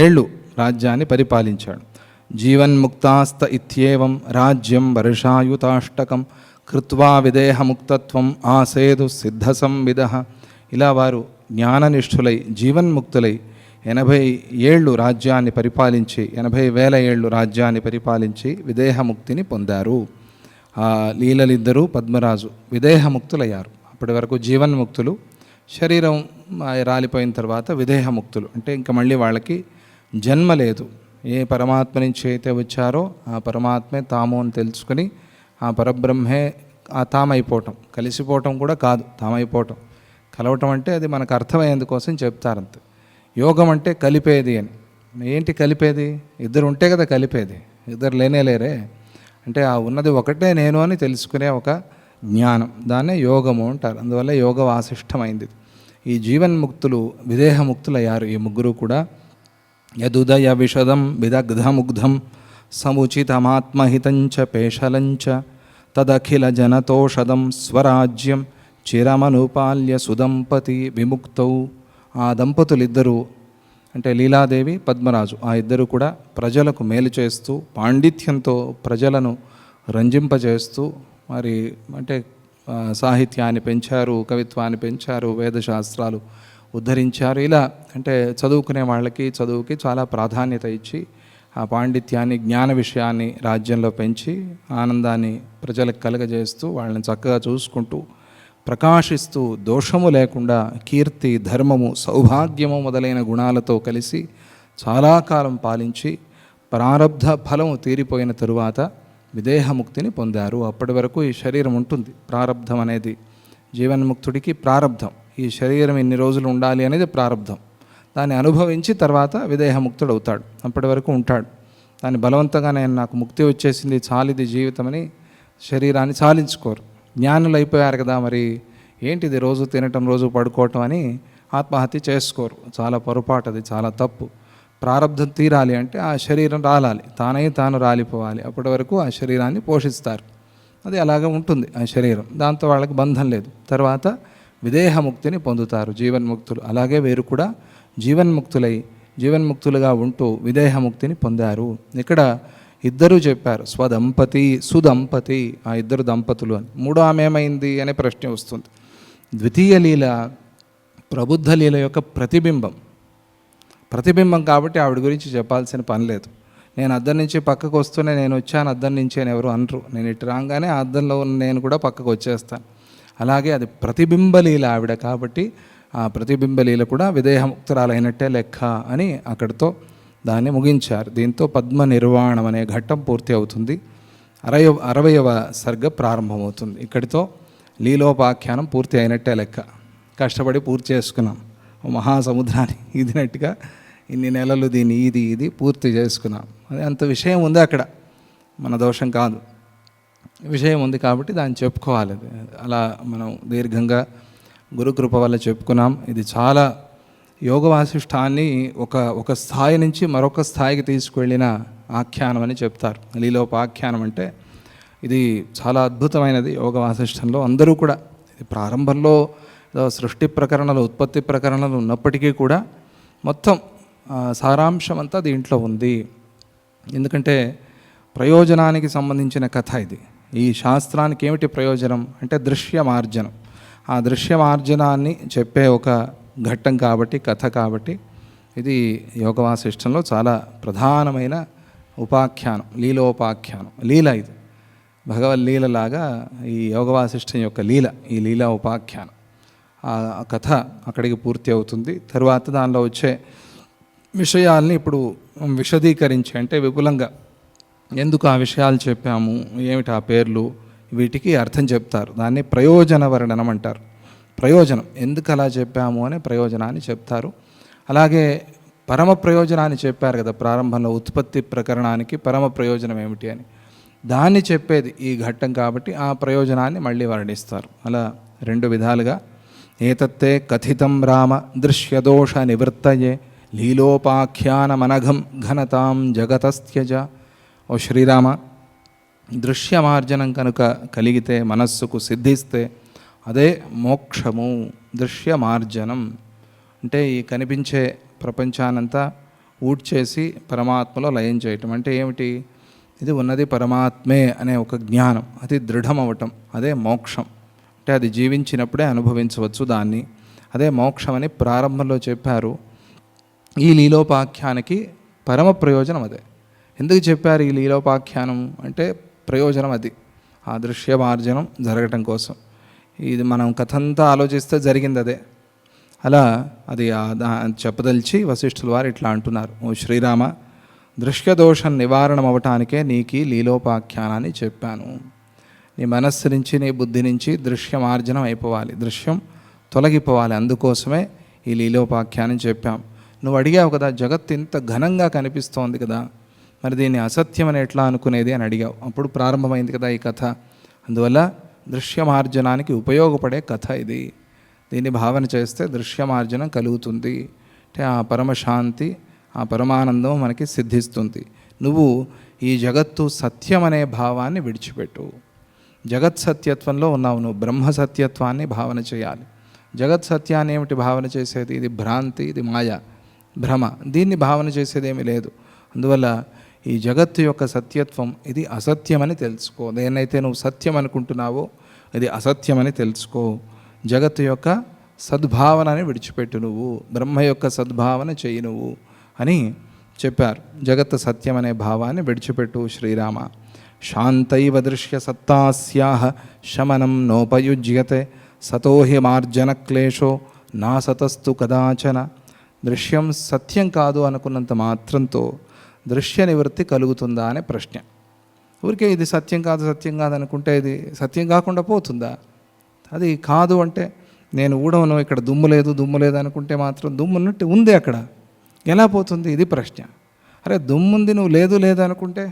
ఏళ్ళు రాజ్యాన్ని పరిపాలించాడు. జీవన్ముక్తాస్త ఇత్యేవం రాజ్యం వర్షాయుతాష్టకం కృత్వా విదేహముక్తత్వం ఆసేదు సిద్ధ సంవిద. ఇలా వారు జ్ఞాననిష్ఠులై జీవన్ముక్తులై 80 ఏళ్ళు రాజ్యాన్ని పరిపాలించి 80,000 ఏళ్ళు రాజ్యాన్ని పరిపాలించి విదేహముక్తిని పొందారు. ఆ లీలలిద్దరూ పద్మరాజు విదేహముక్తులయ్యారు. అప్పటి వరకు జీవన్ముక్తులు, శరీరం రాలిపోయిన తర్వాత విదేహముక్తులు. అంటే ఇంకా మళ్ళీ వాళ్ళకి జన్మ లేదు. ఏ పరమాత్మ నుంచి అయితే వచ్చారో ఆ పరమాత్మే తాము అని తెలుసుకుని ఆ పరబ్రహ్మే ఆ తామైపోవటం, కలిసిపోవటం కూడా కాదు, తామైపోవటం. కలవటం అంటే అది మనకు అర్థమయ్యేందుకోసం చెప్తారంతే. యోగం అంటే కలిపేది అని. ఏంటి కలిపేది? ఇద్దరు ఉంటే కదా కలిపేది, ఇద్దరు లేరే. అంటే ఆ ఉన్నది ఒకటే నేను అని తెలుసుకునే ఒక జ్ఞానం, దాన్నే యోగము అంటారు. అందువల్ల యోగ వాసిష్టమైంది. ఈ జీవన్ముక్తులు విదేహముక్తులు అయ్యారు ఈ ముగ్గురు కూడా. యదుదయ విషదం విదగ్ధముగ్ధం సముచితమాత్మహితంచ పేషలంచ తదఖిల జనతోషదం స్వరాజ్యం చిరమనుపాల్య సుదంపతి విముక్తౌ. ఆ దంపతులిద్దరూ అంటే లీలాదేవి, పద్మరాజు, ఆ ఇద్దరు కూడా ప్రజలకు మేలు చేస్తూ పాండిత్యంతో ప్రజలను రంజింపజేస్తూ మరి అంటే సాహిత్యాన్ని పెంచారు, కవిత్వాన్ని పెంచారు, వేదశాస్త్రాలు ఉద్ధరించారు. ఇలా అంటే చదువుకునే వాళ్ళకి చదువుకి చాలా ప్రాధాన్యత ఇచ్చి ఆ పాండిత్యాన్ని, జ్ఞాన విషయాన్ని రాజ్యంలో పెంచి ఆనందాన్ని ప్రజలకు కలగజేస్తూ వాళ్ళని చక్కగా చూసుకుంటూ ప్రకాశిస్తూ దోషము లేకుండా కీర్తి, ధర్మము, సౌభాగ్యము మొదలైన గుణాలతో కలిసి చాలా కాలం పాలించి ప్రారబ్ధ ఫలము తీరిపోయిన తరువాత విదేహముక్తిని పొందారు. అప్పటి వరకు ఈ శరీరం ఉంటుంది. ప్రారబ్ధం అనేది జీవన్ముక్తుడికి ప్రారబ్ధం. ఈ శరీరం ఇన్ని రోజులు ఉండాలి అనేది ప్రారబ్ధం. దాన్ని అనుభవించి తర్వాత విదేహముక్తుడు అవుతాడు. అప్పటి వరకు ఉంటాడు. దాన్ని బలవంతంగా నేను నాకు ముక్తి వచ్చేసింది చాలిది జీవితమని శరీరాన్ని చాలించుకోరు. జ్ఞానులు అయిపోయారు కదా, మరి ఏంటిది రోజు తినటం రోజు పడుకోవటం అని ఆత్మహత్య చేసుకోరు. చాలా పొరపాటు, అది చాలా తప్పు. ప్రారబ్ధం తీరాలి అంటే ఆ శరీరం రాలాలి, తాను రాలిపోవాలి. అప్పటి వరకు ఆ శరీరాన్ని పోషిస్తారు. అది అలాగే ఉంటుంది ఆ శరీరం. దాంతో వాళ్ళకి బంధం లేదు. తర్వాత విదేహముక్తిని పొందుతారు జీవన్ముక్తులు. అలాగే వీరు కూడా జీవన్ముక్తులుగా ఉంటూ విదేహముక్తిని పొందారు. ఇక్కడ ఇద్దరు చెప్పారు, స్వదంపతి సుదంపతి, ఆ ఇద్దరు దంపతులు అని. మూడో ఆమె ఏమైంది అనే ప్రశ్న వస్తుంది. ద్వితీయ లీల ప్రబుద్ధ లీల యొక్క ప్రతిబింబం కాబట్టి ఆవిడ గురించి చెప్పాల్సిన పని లేదు. నేను అద్దం నుంచి పక్కకు వస్తూనే నేను వచ్చాను అద్దం నుంచి అని ఎవరు అనరు. నేను ఇటు రాగానే ఆ అద్దంలో ఉన్న నేను కూడా పక్కకు వచ్చేస్తాను. అలాగే అది ప్రతిబింబలీల ఆవిడ కాబట్టి ఆ ప్రతిబింబలీల కూడా విదేహముక్తురాలైనట్టే లెక్క అని అక్కడితో దాన్ని ముగించారు. దీంతో పద్మ నిర్వాణం అనే ఘట్టం పూర్తి అవుతుంది. 60వ సర్గ ప్రారంభమవుతుంది. ఇక్కడితో లీలోపాఖ్యానం పూర్తి అయినట్టే లెక్క. కష్టపడి పూర్తి చేసుకున్నాం. మహాసముద్రాన్ని ఇదినట్టుగా ఇన్ని నెలలు దీన్ని ఇది పూర్తి చేసుకున్నాం. అది అంత విషయం ఉంది అక్కడ, మన దోషం కాదు, విషయం ఉంది కాబట్టి దాన్ని చెప్పుకోవాలి. అలా మనం దీర్ఘంగా గురుకృప వల్ల చెప్పుకున్నాం. ఇది చాలా యోగ వాసిష్టాన్ని ఒక స్థాయి నుంచి మరొక స్థాయికి తీసుకువెళ్ళిన ఆఖ్యానం అని చెప్తారు. లీలోపాఖ్యానం అంటే ఇది చాలా అద్భుతమైనది. యోగ వాసిష్టంలో అందరూ కూడా ఇది ప్రారంభంలో సృష్టి ప్రకరణలు, ఉత్పత్తి ప్రకరణలు ఉన్నప్పటికీ కూడా మొత్తం సారాంశం అంతా దీంట్లో ఉంది. ఎందుకంటే ప్రయోజనానికి సంబంధించిన కథ ఇది. ఈ శాస్త్రానికి ఏమిటి ప్రయోజనం అంటే దృశ్యమార్జనం. ఆ దృశ్యమార్జనాన్ని చెప్పే ఒక ఘట్టం కాబట్టి, కథ కాబట్టి ఇది యోగ వాసిష్టంలో చాలా ప్రధానమైన ఉపాఖ్యానం, లీలోపాఖ్యానం. లీల ఇది భగవద్లీలలాగా ఈ యోగ వాసిష్టం యొక్క లీల, ఈ లీలా ఉపాఖ్యానం. ఆ కథ అక్కడికి పూర్తి అవుతుంది. తరువాత దానిలో వచ్చే విషయాల్ని ఇప్పుడు విశదీకరించి అంటే విపులంగా ఎందుకు ఆ విషయాలు చెప్పాము, ఏమిటి ఆ పేర్లు, వీటికి అర్థం చెప్తారు. దాన్ని ప్రయోజన వర్ణనం అంటారు. ప్రయోజనం ఎందుకు అలా చెప్పాము అనే ప్రయోజనాన్ని చెప్తారు. అలాగే పరమ ప్రయోజనాన్ని చెప్పారు కదా ప్రారంభంలో, ఉత్పత్తి ప్రకరణానికి పరమ ప్రయోజనం ఏమిటి అని, దాన్ని చెప్పేది ఈ ఘట్టం కాబట్టి ఆ ప్రయోజనాన్ని మళ్ళీ వర్ణిస్తారు. అలా రెండు విధాలుగా ఏతత్తే కథితం రామ దృశ్యదోష నివృత్తయే లీలోపాఖ్యానమనఘం ఘనతాం జగతస్థ్యజ. ఓ శ్రీరామ, దృశ్యమార్జనం కనుక కలిగితే, మనస్సుకు సిద్ధిస్తే అదే మోక్షము. దృశ్యమార్జనం అంటే ఈ కనిపించే ప్రపంచానంతా ఊడ్చేసి పరమాత్మలో లయం చేయటం అంటే ఏమిటి? ఇది ఉన్నది పరమాత్మే అనే ఒక జ్ఞానం, అది దృఢం అవ్వటం, అదే మోక్షం. అంటే అది జీవించినప్పుడే అనుభవించవచ్చు దాన్ని, అదే మోక్షం అని ప్రారంభంలో చెప్పారు. ఈ లీలోపాఖ్యానికి పరమ ప్రయోజనం అదే. ఎందుకు చెప్పారు ఈ లీలోపాఖ్యానం అంటే ప్రయోజనం అది, ఆ దృశ్యమార్జనం జరగటం కోసం. ఇది మనం కథంతా ఆలోచిస్తే జరిగింది అదే. అలా అది చెప్పదలిచి వశిష్ఠుల వారు ఇట్లా అంటున్నారు, ఓ శ్రీరామ, దృశ్యదోషం నివారణం అవ్వటానికే నీకు లీలోపాఖ్యానాన్ని చెప్పాను. నీ మనస్సు నుంచి, నీ బుద్ధి నుంచి దృశ్యమార్జనం అయిపోవాలి, దృశ్యం తొలగిపోవాలి. అందుకోసమే ఈ లీలోపాఖ్యానం చెప్పాం. నువ్వు అడిగావు కదా, జగత్తు ఇంత ఘనంగా కనిపిస్తోంది కదా, మరి దీన్ని అసత్యం అని ఎట్లా అనుకునేది అని అడిగావు. అప్పుడు ప్రారంభమైంది కదా ఈ కథ. అందువల్ల దృశ్యమార్జనానికి ఉపయోగపడే కథ ఇది. దీన్ని భావన చేస్తే దృశ్యమార్జనం కలుగుతుంది. అంటే ఆ పరమశాంతి, ఆ పరమానందం మనకి సిద్ధిస్తుంది. నువ్వు ఈ జగత్తు సత్యం అనే భావాన్ని విడిచిపెట్టు. జగత్ సత్యత్వంలో ఉన్నావు నువ్వు, బ్రహ్మ సత్యత్వాన్ని భావన చేయాలి. జగత్ సత్యాన్ని ఏమిటి భావన చేసేది? ఇది భ్రాంతి, ఇది మాయ, భ్రమ. దీన్ని భావన చేసేదేమీ లేదు. అందువల్ల ఈ జగత్తు యొక్క సత్యత్వం ఇది అసత్యమని తెలుసుకో. దేన్నైతే నువ్వు సత్యం అనుకుంటున్నావో ఇది అసత్యమని తెలుసుకో. జగత్తు యొక్క సద్భావనని విడిచిపెట్టు, నువ్వు బ్రహ్మ యొక్క సద్భావన చెయ్యి నువ్వు అని చెప్పారు. జగత్తు సత్యం అనే భావాన్ని విడిచిపెట్టు శ్రీరామ. శాంతైవ దృశ్య సత్తాస్యాహ శమనం నోపయుజ్యతే సతోహి మార్జన క్లేశో నాసతస్తు కదాచన. దృశ్యం సత్యం కాదు అనుకున్నంత మాత్రంతో దృశ్య నివృత్తి కలుగుతుందా అనే ప్రశ్న. ఊరికే ఇది సత్యం కాదు అనుకుంటే ఇది సత్యం కాకుండా పోతుందా? అది కాదు అంటే నేను ఊడవను, ఇక్కడ దుమ్ము లేదు అనుకుంటే మాత్రం దుమ్ము ఉన్నట్టు ఉంది, అక్కడ ఎలా పోతుంది? ఇది ప్రశ్న. అరే దుమ్ముంది, నువ్వు లేదు అనుకుంటే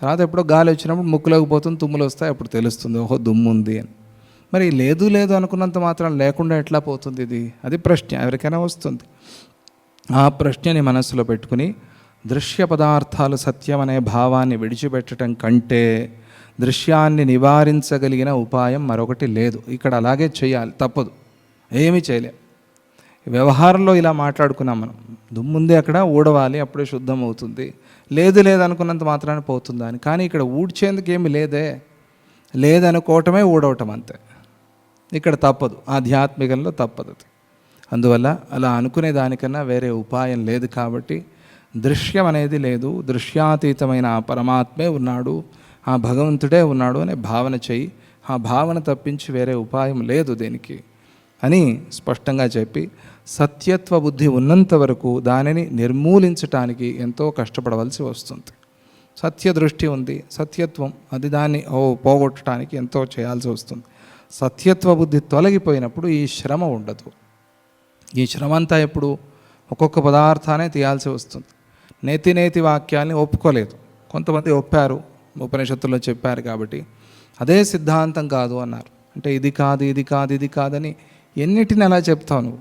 తర్వాత ఎప్పుడో గాలి వచ్చినప్పుడు ముక్కులోకి పోతుంది, తుమ్ములు వస్తాయి, అప్పుడు తెలుస్తుంది ఓహో దుమ్ము ఉంది అని. మరి లేదు అనుకున్నంత మాత్రం లేకుండా ఎట్లా పోతుంది ఇది? అది ప్రశ్న ఎవరికైనా వస్తుంది. ఆ ప్రశ్నని మనస్సులో పెట్టుకుని దృశ్య పదార్థాలు సత్యం అనే భావాన్ని విడిచిపెట్టడం కంటే దృశ్యాన్ని నివారించగలిగిన ఉపాయం మరొకటి లేదు. ఇక్కడ అలాగే చేయాలి, తప్పదు, ఏమీ చేయలేం. వ్యవహారంలో ఇలా మాట్లాడుకున్నాం మనం, దుమ్ముంది అక్కడ ఊడవాలి, అప్పుడే శుద్ధం అవుతుంది. లేదు అనుకున్నంత మాత్రాన్ని పోతుందా అని. కానీ ఇక్కడ ఊడ్చేందుకు ఏమి లేదనుకోవటమే ఊడవటం అంతే. ఇక్కడ తప్పదు, ఆధ్యాత్మికంలో తప్పదు అది. అందువల్ల అలా అనుకునే దానికన్నా వేరే ఉపాయం లేదు. కాబట్టి దృశ్యం అనేది లేదు, దృశ్యాతీతమైన ఆ పరమాత్మే ఉన్నాడు, ఆ భగవంతుడే ఉన్నాడు అనే భావన చెయ్యి. ఆ భావన తప్పించి వేరే ఉపాయం లేదు దీనికి అని స్పష్టంగా చెప్పి, సత్యత్వ బుద్ధి ఉన్నంత వరకు దానిని నిర్మూలించటానికి ఎంతో కష్టపడవలసి వస్తుంది. సత్య దృష్టి ఉంది, సత్యత్వం, అది దాన్ని పోగొట్టడానికి ఎంతో చేయాల్సి వస్తుంది. సత్యత్వ బుద్ధి తొలగిపోయినప్పుడు ఈ శ్రమ ఉండదు. ఈ శ్రమ అంతా ఎప్పుడు ఒక్కొక్క పదార్థాన్ని తీయాల్సి వస్తుంది. నేతి వాక్యాల్ని ఒప్పుకోలేదు, కొంతమంది ఒప్పారు, ఉపనిషత్తుల్లో చెప్పారు కాబట్టి అదే సిద్ధాంతం కాదు అన్నారు. అంటే ఇది కాదని ఎన్నిటిని అలా చెప్తావు నువ్వు?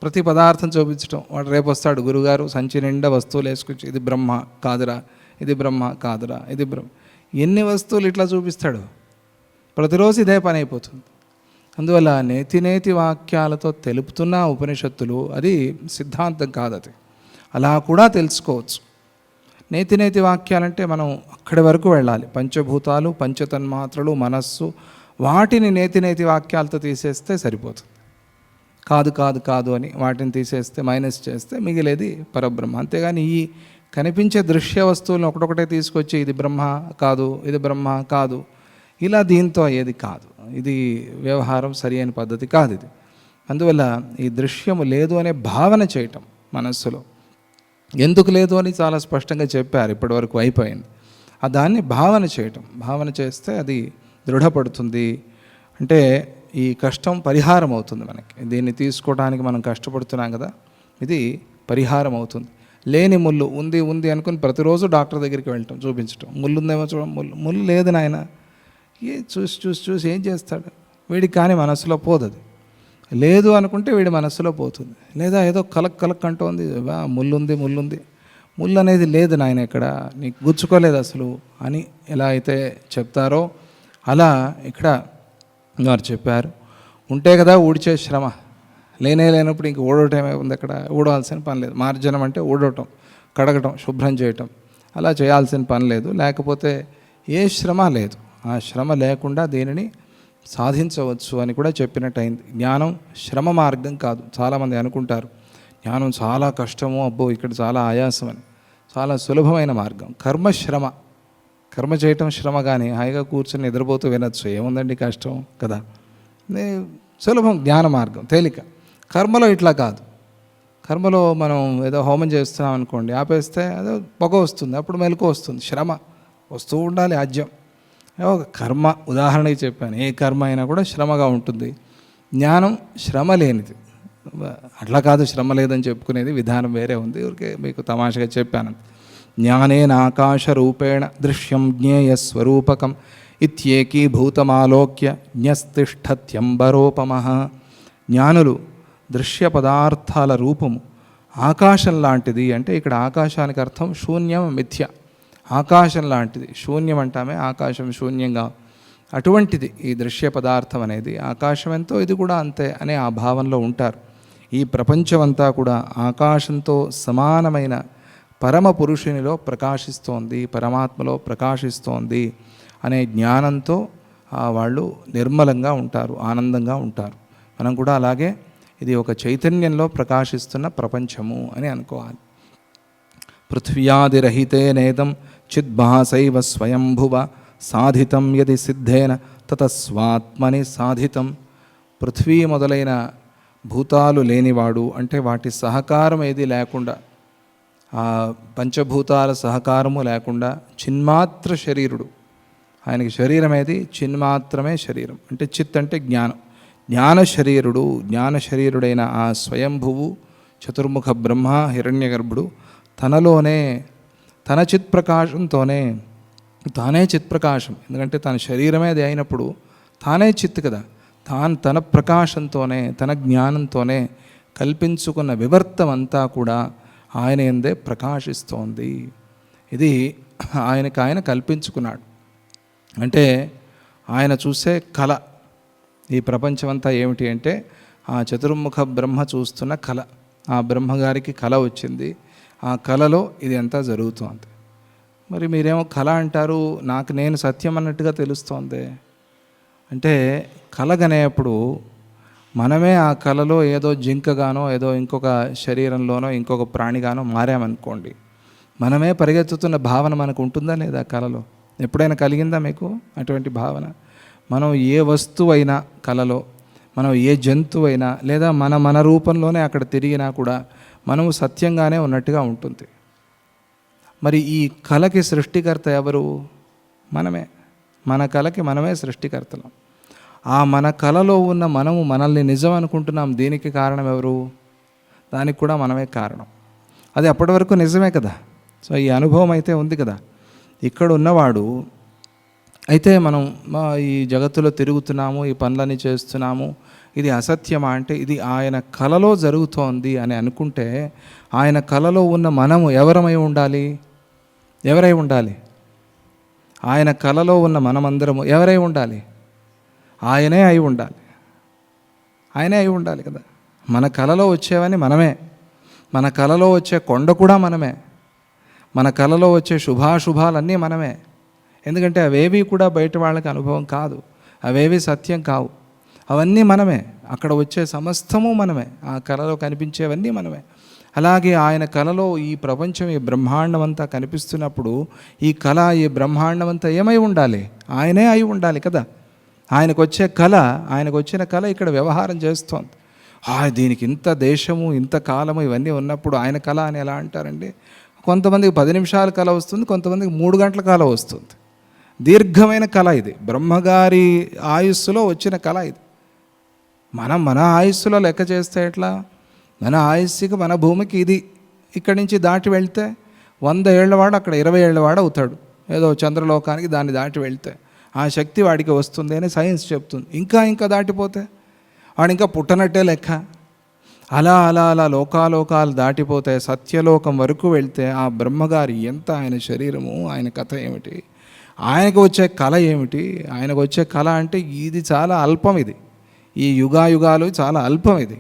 ప్రతి పదార్థం చూపించడం. వాడు రేపు వస్తాడు గురుగారు సంచి నిండా వస్తువులు వేసుకొచ్చి ఇది బ్రహ్మ కాదురా, ఇది బ్రహ్మ కాదురా, ఇది బ్రహ్మ, ఎన్ని వస్తువులు ఇట్లా చూపిస్తాడు? ప్రతిరోజు ఇదే పని అయిపోతుంది. అందువల్ల నేతి వాక్యాలతో తెలుపుతున్న ఉపనిషత్తులు అది సిద్ధాంతం కాదు. అది అలా కూడా తెలుసుకోవచ్చు. నేతి వాక్యాలంటే మనం అక్కడి వరకు వెళ్ళాలి. పంచభూతాలు, పంచతన్మాత్రలు, మనస్సు, వాటిని నేతి వాక్యాలతో తీసేస్తే సరిపోతుంది. కాదు అని వాటిని తీసేస్తే, మైనస్ చేస్తే మిగిలేది పరబ్రహ్మ. అంతేగాని ఈ కనిపించే దృశ్య వస్తువులను ఒకటొకటే తీసుకొచ్చి ఇది బ్రహ్మ కాదు, ఇది బ్రహ్మ కాదు, ఇలా దీంతో అయ్యేది కాదు. ఇది వ్యవహారం సరి అయిన పద్ధతి కాదు ఇది. అందువల్ల ఈ దృశ్యము లేదు అనే భావన చేయటం మనస్సులో. ఎందుకు లేదు అని చాలా స్పష్టంగా చెప్పారు, ఇప్పటివరకు అయిపోయింది. దాన్ని భావన చేయటం, భావన చేస్తే అది దృఢపడుతుంది. అంటే ఈ కష్టం పరిహారం అవుతుంది మనకి. దీన్ని తీసుకోవడానికి మనం కష్టపడుతున్నాం కదా, ఇది పరిహారం అవుతుంది. లేని ముళ్ళు ఉంది ఉంది అనుకుని ప్రతిరోజు డాక్టర్ దగ్గరికి వెళ్ళటం, చూపించటం. ముళ్ళు ఉందేమో ముళ్ళు లేదు నాయన, చూసి చూసి చూసి ఏం చేస్తాడు వీడికి, కానీ మనస్సులో పోదు. లేదు అనుకుంటే వీడి మనస్సులో పోతుంది. లేదా ఏదో కలక్ కలక్ అంటోంది, ముళ్ళుంది ముళ్ళుంది, ముళ్ళు అనేది లేదు నాయన ఇక్కడ, నీకు గుచ్చుకోలేదు అసలు అని ఎలా అయితే చెప్తారో అలా ఇక్కడ వారు చెప్పారు. ఉంటే కదా ఊడ్చే శ్రమ, లేనప్పుడు ఇంక ఊడటం ఉంది అక్కడ, ఊడవలసిన పని లేదు. మార్జనం అంటే ఊడటం, కడగటం, శుభ్రం చేయటం, అలా చేయాల్సిన పని లేదు. లేకపోతే ఏ శ్రమ లేదు. ఆ శ్రమ లేకుండా దీనిని సాధించవచ్చు అని కూడా చెప్పినట్టయింది. జ్ఞానం శ్రమ మార్గం కాదు. చాలామంది అనుకుంటారు జ్ఞానం చాలా కష్టము, అబ్బో ఇక్కడ చాలా ఆయాసం అని. చాలా సులభమైన మార్గం. కర్మశ్రమ, కర్మ చేయటం శ్రమ, కానీ హాయిగా కూర్చొని నిద్రపోతూ వినొచ్చు, ఏముందండి కష్టం కదా. సులభం జ్ఞాన మార్గం, తేలిక. కర్మలో ఇట్లా కాదు. కర్మలో మనం ఏదో హోమం చేస్తున్నాం అనుకోండి, ఆపేస్తే అదో పొగ వస్తుంది, అప్పుడు మెలకు వస్తుంది, శ్రమ వస్తూ ఉండాలి, ఆజ్యం. కర్మ ఉదాహరణకి చెప్పాను, ఏ కర్మ అయినా కూడా శ్రమగా ఉంటుంది. జ్ఞానం శ్రమ లేనిది. అట్లా కాదు శ్రమ లేదని చెప్పుకునేది విధానం వేరే ఉంది, ఊరికే మీకు తమాషగా చెప్పాను. జ్ఞానేన ఆకాశ రూపేణ దృశ్యం జ్ఞేయ స్వరూపకం ఇత్యేకీభూతమాలోక్య జ్ఞస్తిష్ఠత్యంబరోపమః. జ్ఞానులు దృశ్య పదార్థాల రూపము ఆకాశం లాంటిది అంటే, ఇక్కడ ఆకాశానికి అర్థం శూన్యం, మిథ్య. ఆకాశం లాంటిది, శూన్యం అంటామే, ఆకాశం శూన్యంగా, అటువంటిది ఈ దృశ్య పదార్థం అనేది. ఆకాశం ఎంతో ఇది కూడా అంతే అనే ఆ భావంలో ఉంటారు. ఈ ప్రపంచమంతా కూడా ఆకాశంతో సమానమైన పరమ పురుషునిలో ప్రకాశిస్తోంది, పరమాత్మలో ప్రకాశిస్తోంది అనే జ్ఞానంతో వాళ్ళు నిర్మలంగా ఉంటారు, ఆనందంగా ఉంటారు. మనం కూడా అలాగే ఇది ఒక చైతన్యంలో ప్రకాశిస్తున్న ప్రపంచము అని అనుకోవాలి. పృథ్వ్యాదిరహితేనేదం చిద్భాసైవ స్వయంభువ సాధితం యది సిద్ధేన తతస్వాత్మని సాధితం. పృథ్వీ మొదలైన భూతాలు లేనివాడు అంటే వాటి సహకారం ఏది లేకుండా, ఆ పంచభూతాల సహకారము లేకుండా చిన్మాత్ర శరీరుడు, ఆయనకి శరీరం ఏది, చిన్మాత్రమే శరీరం. అంటే చిత్ అంటే జ్ఞానం, జ్ఞాన శరీరుడు. జ్ఞాన శరీరుడైన ఆ స్వయంభువు చతుర్ముఖ బ్రహ్మ హిరణ్యగర్భుడు తనలోనే తన చిత్ప్రకాశంతోనే, తానే చిత్ప్రకాశం, ఎందుకంటే తన శరీరమే అది అయినప్పుడు తానే చిత్ కదా, తన ప్రకాశంతోనే తన జ్ఞానంతోనే కల్పించుకున్న వివర్తమంతా కూడా ఆయన యందే ప్రకాశిస్తోంది. ఇది ఆయన కల్పించుకున్నాడు. అంటే ఆయన చూసే కళ, ఈ ప్రపంచమంతా ఏమిటి అంటే ఆ చతుర్ముఖ బ్రహ్మ చూస్తున్న కళ. ఆ బ్రహ్మగారికి కళ వచ్చింది, ఆ కళలో ఇది అంతా జరుగుతోంది. మరి మీరేమో కళ అంటారు, నాకు నేను సత్యం అన్నట్టుగా తెలుస్తోంది అంటే, కళగనేప్పుడు మనమే ఆ కళలో ఏదో జింకగానో ఏదో ఇంకొక శరీరంలోనో ఇంకొక ప్రాణిగానో మారామనుకోండి, మనమే పరిగెత్తుతున్న భావన మనకు ఉంటుందా లేదా కళలో? ఎప్పుడైనా కలిగిందా మీకు అటువంటి భావన? మనం ఏ వస్తువైనా కళలో, మనం ఏ జంతువైనా లేదా మన రూపంలోనే అక్కడ తిరిగినా కూడా మనము సత్యంగానే ఉన్నట్టుగా ఉంటుంది. మరి ఈ కళకి సృష్టికర్త ఎవరు? మనమే. మన కళకి మనమే సృష్టికర్తలం. ఆ మన కళలో ఉన్న మనము మనల్ని నిజం అనుకుంటున్నాం. దీనికి కారణం ఎవరు? దానికి కూడా మనమే కారణం. అది అప్పటి వరకు నిజమే కదా. సో ఈ అనుభవం అయితే ఉంది కదా. ఇక్కడ ఉన్నవాడు అయితే మనం ఈ జగత్తులో తిరుగుతున్నాము, ఈ పనులన్నీ చేస్తున్నాము, ఇది అసత్యమా అంటే ఇది ఆయన కళలో జరుగుతోంది అని అనుకుంటే, ఆయన కళలో ఉన్న మనము ఎవరమై ఉండాలి? ఎవరై ఉండాలి? ఆయన కళలో ఉన్న మనమందరము ఎవరై ఉండాలి? ఆయనే అయి ఉండాలి. ఆయనే అయి ఉండాలి కదా. మన కళలో వచ్చేవని మనమే. మన కళలో వచ్చే కొండ కూడా మనమే. మన కళలో వచ్చే శుభాశుభాలన్నీ మనమే. ఎందుకంటే అవేవి కూడా బయట వాళ్ళకి అనుభవం కాదు, అవేవి సత్యం కావు, అవన్నీ మనమే. అక్కడ వచ్చే సమస్తము మనమే, ఆ కళలో కనిపించేవన్నీ మనమే. అలాగే ఆయన కళలో ఈ ప్రపంచం, ఈ బ్రహ్మాండం అంతా కనిపిస్తున్నప్పుడు ఈ కళ, ఈ బ్రహ్మాండం అంతా ఏమై ఉండాలి? ఆయనే అయి ఉండాలి కదా. ఆయనకు వచ్చిన కళ ఇక్కడ వ్యవహారం చేస్తోంది. దీనికి ఇంత దేశము, ఇంత కాలము ఇవన్నీ ఉన్నప్పుడు ఆయన కళ అని ఎలా అంటారండి? కొంతమందికి 10 నిమిషాల కళ వస్తుంది, కొంతమందికి 3 గంటల కళ వస్తుంది. దీర్ఘమైన కళ ఇది. బ్రహ్మగారి ఆయుస్సులో వచ్చిన కళ ఇది. మన ఆయుస్సులో లెక్క చేస్తే ఎట్లా? మన ఆయుస్సుకి, మన భూమికి ఇది ఇక్కడి నుంచి దాటి వెళ్తే 100 ఏళ్లవాడు అక్కడ 20 ఏళ్లవాడు అవుతాడు. ఏదో చంద్రలోకానికి దాన్ని దాటి వెళ్తే ఆ శక్తి వాడికి వస్తుంది అని సైన్స్ చెప్తుంది. ఇంకా దాటిపోతే వాడు ఇంకా పుట్టనట్టే లెక్క. అలా అలా అలా లోకాలోకాలు దాటిపోతే సత్యలోకం వరకు వెళ్తే ఆ బ్రహ్మగారి ఎంత ఆయన శరీరము, ఆయన కథ ఏమిటి, ఆయనకు వచ్చే కళ ఏమిటి. ఆయనకు వచ్చే కళ అంటే ఇది చాలా అల్పం, ఇది ఈ యుగాలు చాలా అల్పం. ఇది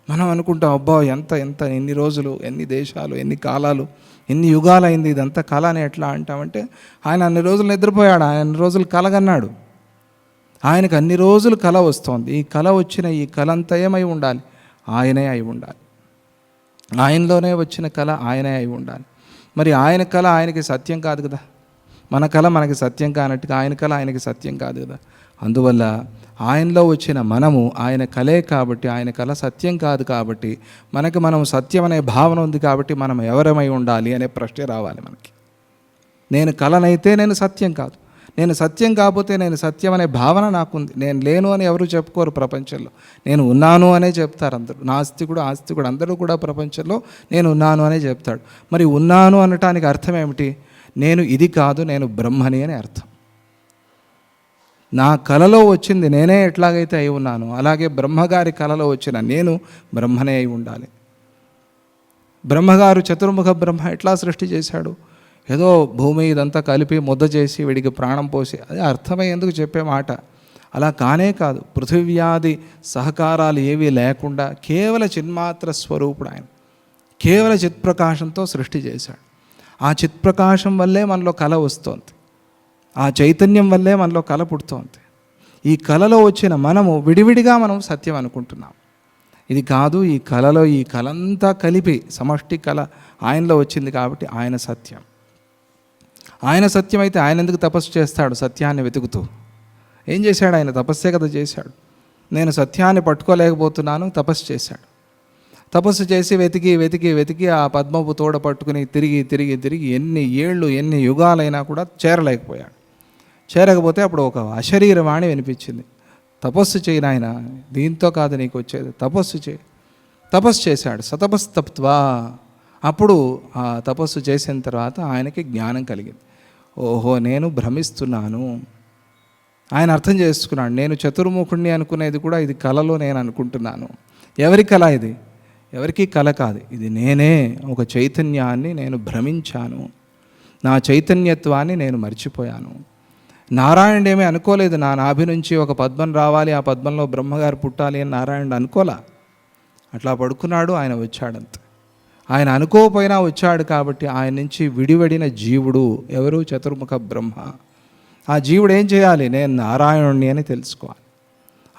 మనం అనుకుంటాం అబ్బా ఎంత ఎంత ఎన్ని రోజులు, ఎన్ని దేశాలు, ఎన్ని కాలాలు, ఎన్ని యుగాలైంది, ఇదంతా కళ అని ఎట్లా అంటామంటే ఆయన అన్ని రోజులు నిద్రపోయాడు, ఆయన అన్ని రోజులు కలగన్నాడు. ఆయనకు అన్ని రోజులు కళ వస్తోంది. ఈ కళ వచ్చిన ఈ కళ అంతా ఏమై ఉండాలి? ఆయనే అయి ఉండాలి. ఆయనలోనే వచ్చిన కళ ఆయనే అయి ఉండాలి. మరి ఆయన కళ ఆయనకి సత్యం కాదు కదా. మన కళ మనకి సత్యం కానట్టుగా ఆయన కళ ఆయనకి సత్యం కాదు కదా. అందువల్ల ఆయనలో వచ్చిన మనము ఆయన కళే కాబట్టి, ఆయన కళ సత్యం కాదు కాబట్టి, మనం సత్యం అనే భావన ఉంది కాబట్టి మనం ఎవరమై ఉండాలి అనే ప్రశ్న రావాలి మనకి. నేను కళనైతే నేను సత్యం కాదు, నేను సత్యం కాకపోతే నేను సత్యం అనే భావన నాకుంది. నేను లేను అని ఎవరు చెప్పుకోరు ప్రపంచంలో, నేను ఉన్నాను అనే చెప్తారు అందరూ. నాస్తికుడు ఆస్తికుడు అందరూ కూడా ప్రపంచంలో నేను ఉన్నాను అనే చెప్తాడు. మరి ఉన్నాను అనటానికి అర్థం ఏమిటి? నేను ఇది కాదు, నేను బ్రహ్మని అని అర్థం. నా కలలో వచ్చింది నేనే ఎట్లాగైతే అయి ఉన్నాను, అలాగే బ్రహ్మగారి కలలో వచ్చిన నేను బ్రహ్మనే అయి ఉండాలి. బ్రహ్మగారు చతుర్ముఖ బ్రహ్మ ఎట్లా సృష్టి చేశాడు? ఏదో భూమి ఇదంతా కలిపి ముద్ద చేసి వీడికి ప్రాణం పోసి, అది అర్థమయ్యేందుకు చెప్పే మాట. అలా కానే కాదు. పృథివ్యాది సహకారాలు ఏవీ లేకుండా కేవల చిన్మాత్ర స్వరూపుడు ఆయన. కేవల చిత్ప్రకాశంతో సృష్టి చేశాడు. ఆ చిత్ప్రకాశం వల్లే మనలో కళ వస్తోంది, ఆ చైతన్యం వల్లే మనలో కళ పుడుతోంది. ఈ కళలో వచ్చిన మనము విడివిడిగా మనం సత్యం అనుకుంటున్నాం. ఇది కాదు, ఈ కళలో ఈ కళంతా కలిపి సమష్టి కళ ఆయనలో వచ్చింది కాబట్టి ఆయన సత్యం. ఆయన సత్యం అయితే ఆయన ఎందుకు తపస్సు చేస్తాడు? సత్యాన్ని వెతుకుతూ ఏం చేశాడు? ఆయన తపస్సే కదా చేశాడు. నేను సత్యాన్ని పట్టుకోలేకపోతున్నాను, తపస్సు చేశాడు. తపస్సు చేసి వెతికి వెతికి వెతికి ఆ పద్మపు తోడ పట్టుకుని తిరిగి తిరిగి తిరిగి ఎన్ని ఏళ్ళు ఎన్ని యుగాలైనా కూడా చేరలేకపోయాడు. చేరకపోతే అప్పుడు ఒక అశరీరవాణి వినిపించింది, తపస్సు చేయి నాయన, దీంతో కాదు నీకు వచ్చేది, తపస్సు చేయి. తపస్సు చేశాడు. సతపస్తప్త్వా. అప్పుడు ఆ తపస్సు చేసిన తర్వాత ఆయనకి జ్ఞానం కలిగింది. ఓహో, నేను భ్రమిస్తున్నాను. ఆయన అర్థం చేసుకున్నాడు, నేను చతుర్ముఖుణ్ణి అనుకునేది కూడా ఇది కళలో నేను అనుకుంటున్నాను. ఎవరి కళ ఇది? ఎవరికి కళ కాదు, ఇది నేనే. ఒక చైతన్యాన్ని నేను భ్రమించాను, నా చైతన్యత్వాన్ని నేను మర్చిపోయాను. నారాయణుడు ఏమీ అనుకోలేదు నా నాభి నుంచి ఒక పద్మం రావాలి, ఆ పద్మంలో బ్రహ్మగారు పుట్టాలి అని నారాయణుడు అనుకోలా. అట్లా పడుకున్నాడు, ఆయన వచ్చాడంత. ఆయన అనుకోకపోయినా వచ్చాడు కాబట్టి ఆయన నుంచి విడివడిన జీవుడు ఎవరు? చతుర్ముఖ బ్రహ్మ. ఆ జీవుడు ఏం చేయాలి? నేను నారాయణుణ్ణి అని తెలుసుకోవాలి.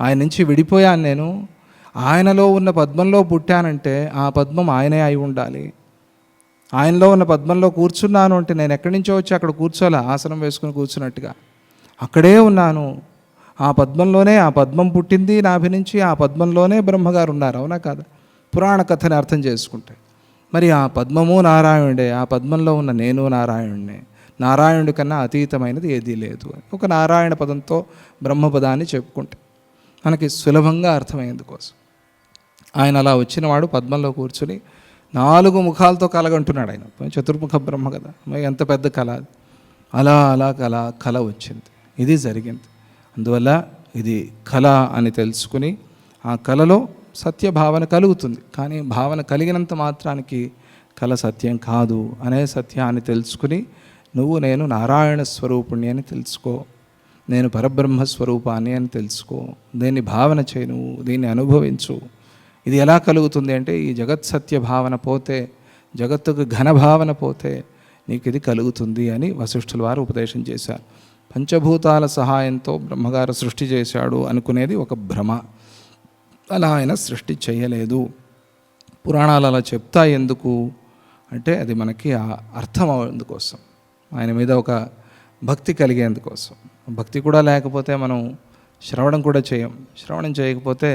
ఆయన నుంచి విడిపోయాను నేను, ఆయనలో ఉన్న పద్మంలో పుట్టానంటే ఆ పద్మం ఆయనే అయి ఉండాలి. ఆయనలో ఉన్న పద్మంలో కూర్చున్నాను అంటే నేను ఎక్కడి నుంచో వచ్చి అక్కడ కూర్చోలే, ఆసనం వేసుకుని కూర్చున్నట్టుగా అక్కడే ఉన్నాను. ఆ పద్మంలోనే ఆ పద్మం పుట్టింది నాభి నుంచి, ఆ పద్మంలోనే బ్రహ్మగారు ఉన్నారు. అవునా కాదా? పురాణ కథని అర్థం చేసుకుంటే మరి ఆ పద్మము నారాయణుడే, ఆ పద్మంలో ఉన్న నేను నారాయణుడే. నారాయణుడి కన్నా అతీతమైనది ఏదీ లేదు అని ఒక నారాయణ పదంతో బ్రహ్మపదాన్ని చెప్పుకుంటే మనకి సులభంగా అర్థమయ్యేందుకోసం ఆయన అలా వచ్చినవాడు పద్మంలో కూర్చుని 4 ముఖాలతో కలగంటున్నాడు. ఆయన చతుర్ముఖ బ్రహ్మ కదా, మరి ఎంత పెద్ద కళ అది. అలా అలా కళ వచ్చింది, ఇది జరిగింది. అందువల్ల ఇది కళ అని తెలుసుకుని ఆ కళలో సత్యభావన కలుగుతుంది. కానీ భావన కలిగినంత మాత్రానికి కళ సత్యం కాదు అనే సత్యాన్ని తెలుసుకుని నువ్వు నేను నారాయణ స్వరూపుణ్ణి అని తెలుసుకో, నేను పరబ్రహ్మ స్వరూపాన్ని అని తెలుసుకో, దీన్ని భావన చేయి, నువ్వు దీన్ని అనుభవించు. ఇది ఎలా కలుగుతుంది అంటే ఈ జగత్ సత్య భావన పోతే, జగత్తుకు ఘన భావన పోతే నీకు ఇది కలుగుతుంది అని వశిష్ఠుల వారు ఉపదేశం చేశారు. పంచభూతాల సహాయంతో బ్రహ్మగారు సృష్టి చేశాడు అనుకునేది ఒక భ్రమ. అలా ఆయన సృష్టి చేయలేదు. పురాణాలు అలా చెప్తాయి ఎందుకు అంటే అది మనకి అర్థం అవ్వేందుకోసం, ఆయన మీద ఒక భక్తి కలిగేందుకోసం. భక్తి కూడా లేకపోతే మనం శ్రవణం కూడా చేయం. శ్రవణం చేయకపోతే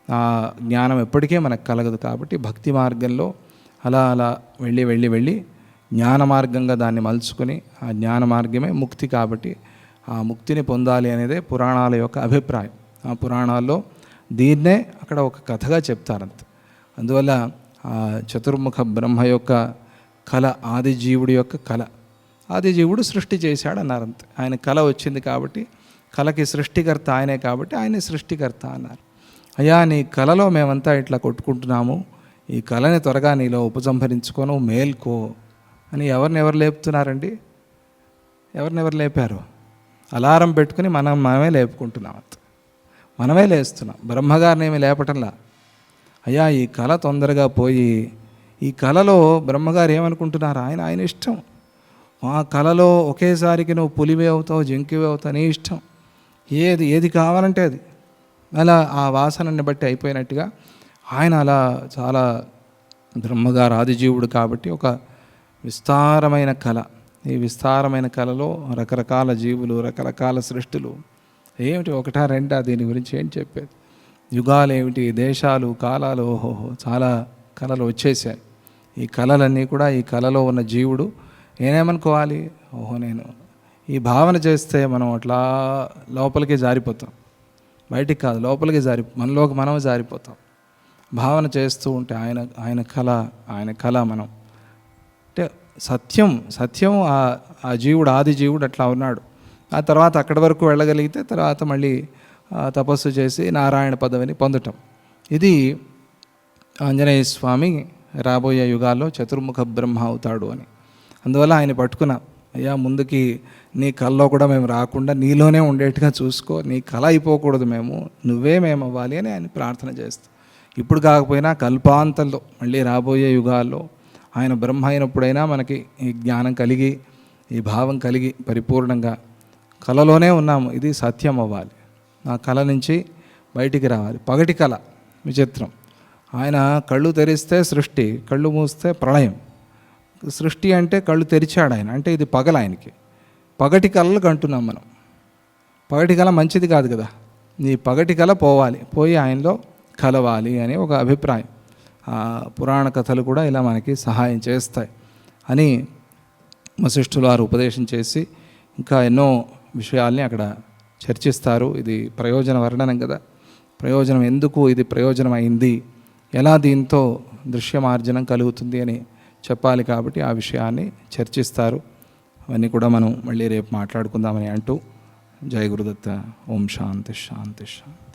ఆ జ్ఞానం ఎప్పటికీ మనకు కలగదు. కాబట్టి భక్తి మార్గంలో అలా అలా వెళ్ళి వెళ్ళి వెళ్ళి జ్ఞాన మార్గంగా దాన్ని మలుచుకొని ఆ జ్ఞాన మార్గమే ముక్తి. కాబట్టి ఆ ముక్తిని పొందాలి అనేదే పురాణాల యొక్క అభిప్రాయం. ఆ పురాణాల్లో దీన్నే అక్కడ ఒక కథగా చెప్తారంత. అందువల్ల ఆ చతుర్ముఖ బ్రహ్మ యొక్క కళ, ఆదిజీవుడి యొక్క కళ. ఆదిజీవుడు సృష్టి చేశాడు అన్నారు అంతే. ఆయన కళ వచ్చింది కాబట్టి, కళకి సృష్టికర్త ఆయనే కాబట్టి ఆయనే సృష్టికర్త అన్నారు. అయ్యా నీ కళలో మేమంతా ఇట్లా కొట్టుకుంటున్నాము, ఈ కళని త్వరగా నీలో ఉపసంహరించుకోను, మేల్కో అని ఎవరు లేపుతున్నారండి? ఎవరు లేపారు? అలారం పెట్టుకుని మనమే లేపుకుంటున్నాం, మనమే లేస్తున్నాం. బ్రహ్మగారిని ఏమి లేపటంలా. అయ్యా ఈ కళ తొందరగా పోయి, ఈ కళలో బ్రహ్మగారు ఏమనుకుంటున్నారు? ఆయన ఇష్టం. ఆ కళలో ఒకేసారికి నువ్వు పులివే అవుతావు, జింకివే అవుతావు, నీ ఇష్టం. ఏది కావాలంటే అది. అలా ఆ వాసనని బట్టి అయిపోయినట్టుగా ఆయన అలా చాలా బ్రహ్మగారు ఆదిజీవుడు కాబట్టి ఒక విస్తారమైన కళ. ఈ విస్తారమైన కళలో రకరకాల జీవులు, రకరకాల సృష్టులు. ఏమిటి ఒకటా రెండా? దీని గురించి ఏం చెప్పేది? యుగాలు ఏమిటి, దేశాలు, కాలాలు, ఓహోహో చాలా కళలు వచ్చేసాయి. ఈ కళలన్నీ కూడా ఈ కళలో ఉన్న జీవుడు నేనేమనుకోవాలి? ఓహో నేను ఈ భావన చేస్తే మనం అట్లా లోపలికి జారిపోతాం, బయటికి కాదు లోపలికి మనలోకి మనం జారిపోతాం. భావన చేస్తూ ఉంటే ఆయన కళ మనం అంటే సత్యం ఆ జీవుడు, ఆది జీవుడు అట్లా ఉన్నాడు. ఆ తర్వాత అక్కడి వరకు వెళ్ళగలిగితే తర్వాత మళ్ళీ తపస్సు చేసి నారాయణ పదవిని పొందటం. ఇది ఆంజనేయ స్వామి రాబోయే యుగాల్లో చతుర్ముఖ బ్రహ్మ అవుతాడు అని. అందువల్ల ఆయన పట్టుకున్నాం. అయ్యా ముందుకి నీ కళలో కూడా మేము రాకుండా నీలోనే ఉండేట్టుగా చూసుకో, నీ కళ అయిపోకూడదు, మేము అవ్వాలి అని ఆయన ప్రార్థన చేస్తాం. ఇప్పుడు కాకపోయినా కల్పాంతంలో మళ్ళీ రాబోయే యుగాల్లో ఆయన బ్రహ్మ అయినప్పుడైనా మనకి ఈ జ్ఞానం కలిగి, ఈ భావం కలిగి పరిపూర్ణంగా కళలోనే ఉన్నాము, ఇది సత్యం అవ్వాలి. ఆ కళ నుంచి బయటికి రావాలి. పగటి కళ విచిత్రం. ఆయన కళ్ళు తెరిస్తే సృష్టి, కళ్ళు మూస్తే ప్రళయం. సృష్టి అంటే కళ్ళు తెరిచాడు ఆయన, అంటే ఇది పగల ఆయనకి. పగటి కళలు కంటున్నాం మనం. పగటి కళ మంచిది కాదు కదా. నీ పగటి కళ పోయి ఆయనలో కలవాలి అని ఒక అభిప్రాయం. పురాణ కథలు కూడా ఇలా మనకి సహాయం చేస్తాయి అని వశిష్ఠులు వారు ఉపదేశం చేసి ఇంకా ఎన్నో విషయాల్ని అక్కడ చర్చిస్తారు. ఇది ప్రయోజన వర్ణనం కదా. ప్రయోజనం ఎందుకు ఇది ప్రయోజనం అయింది, ఎలా దీంతో దృశ్యమార్జనం కలుగుతుంది అని చెప్పాలి కాబట్టి ఆ విషయాన్ని చర్చిస్తారు. అవన్నీ కూడా మనం మళ్ళీ రేపు మాట్లాడుకుందామని అంటూ జయ గురుదత్త. ఓం శాంతి శాంతి శాంతి.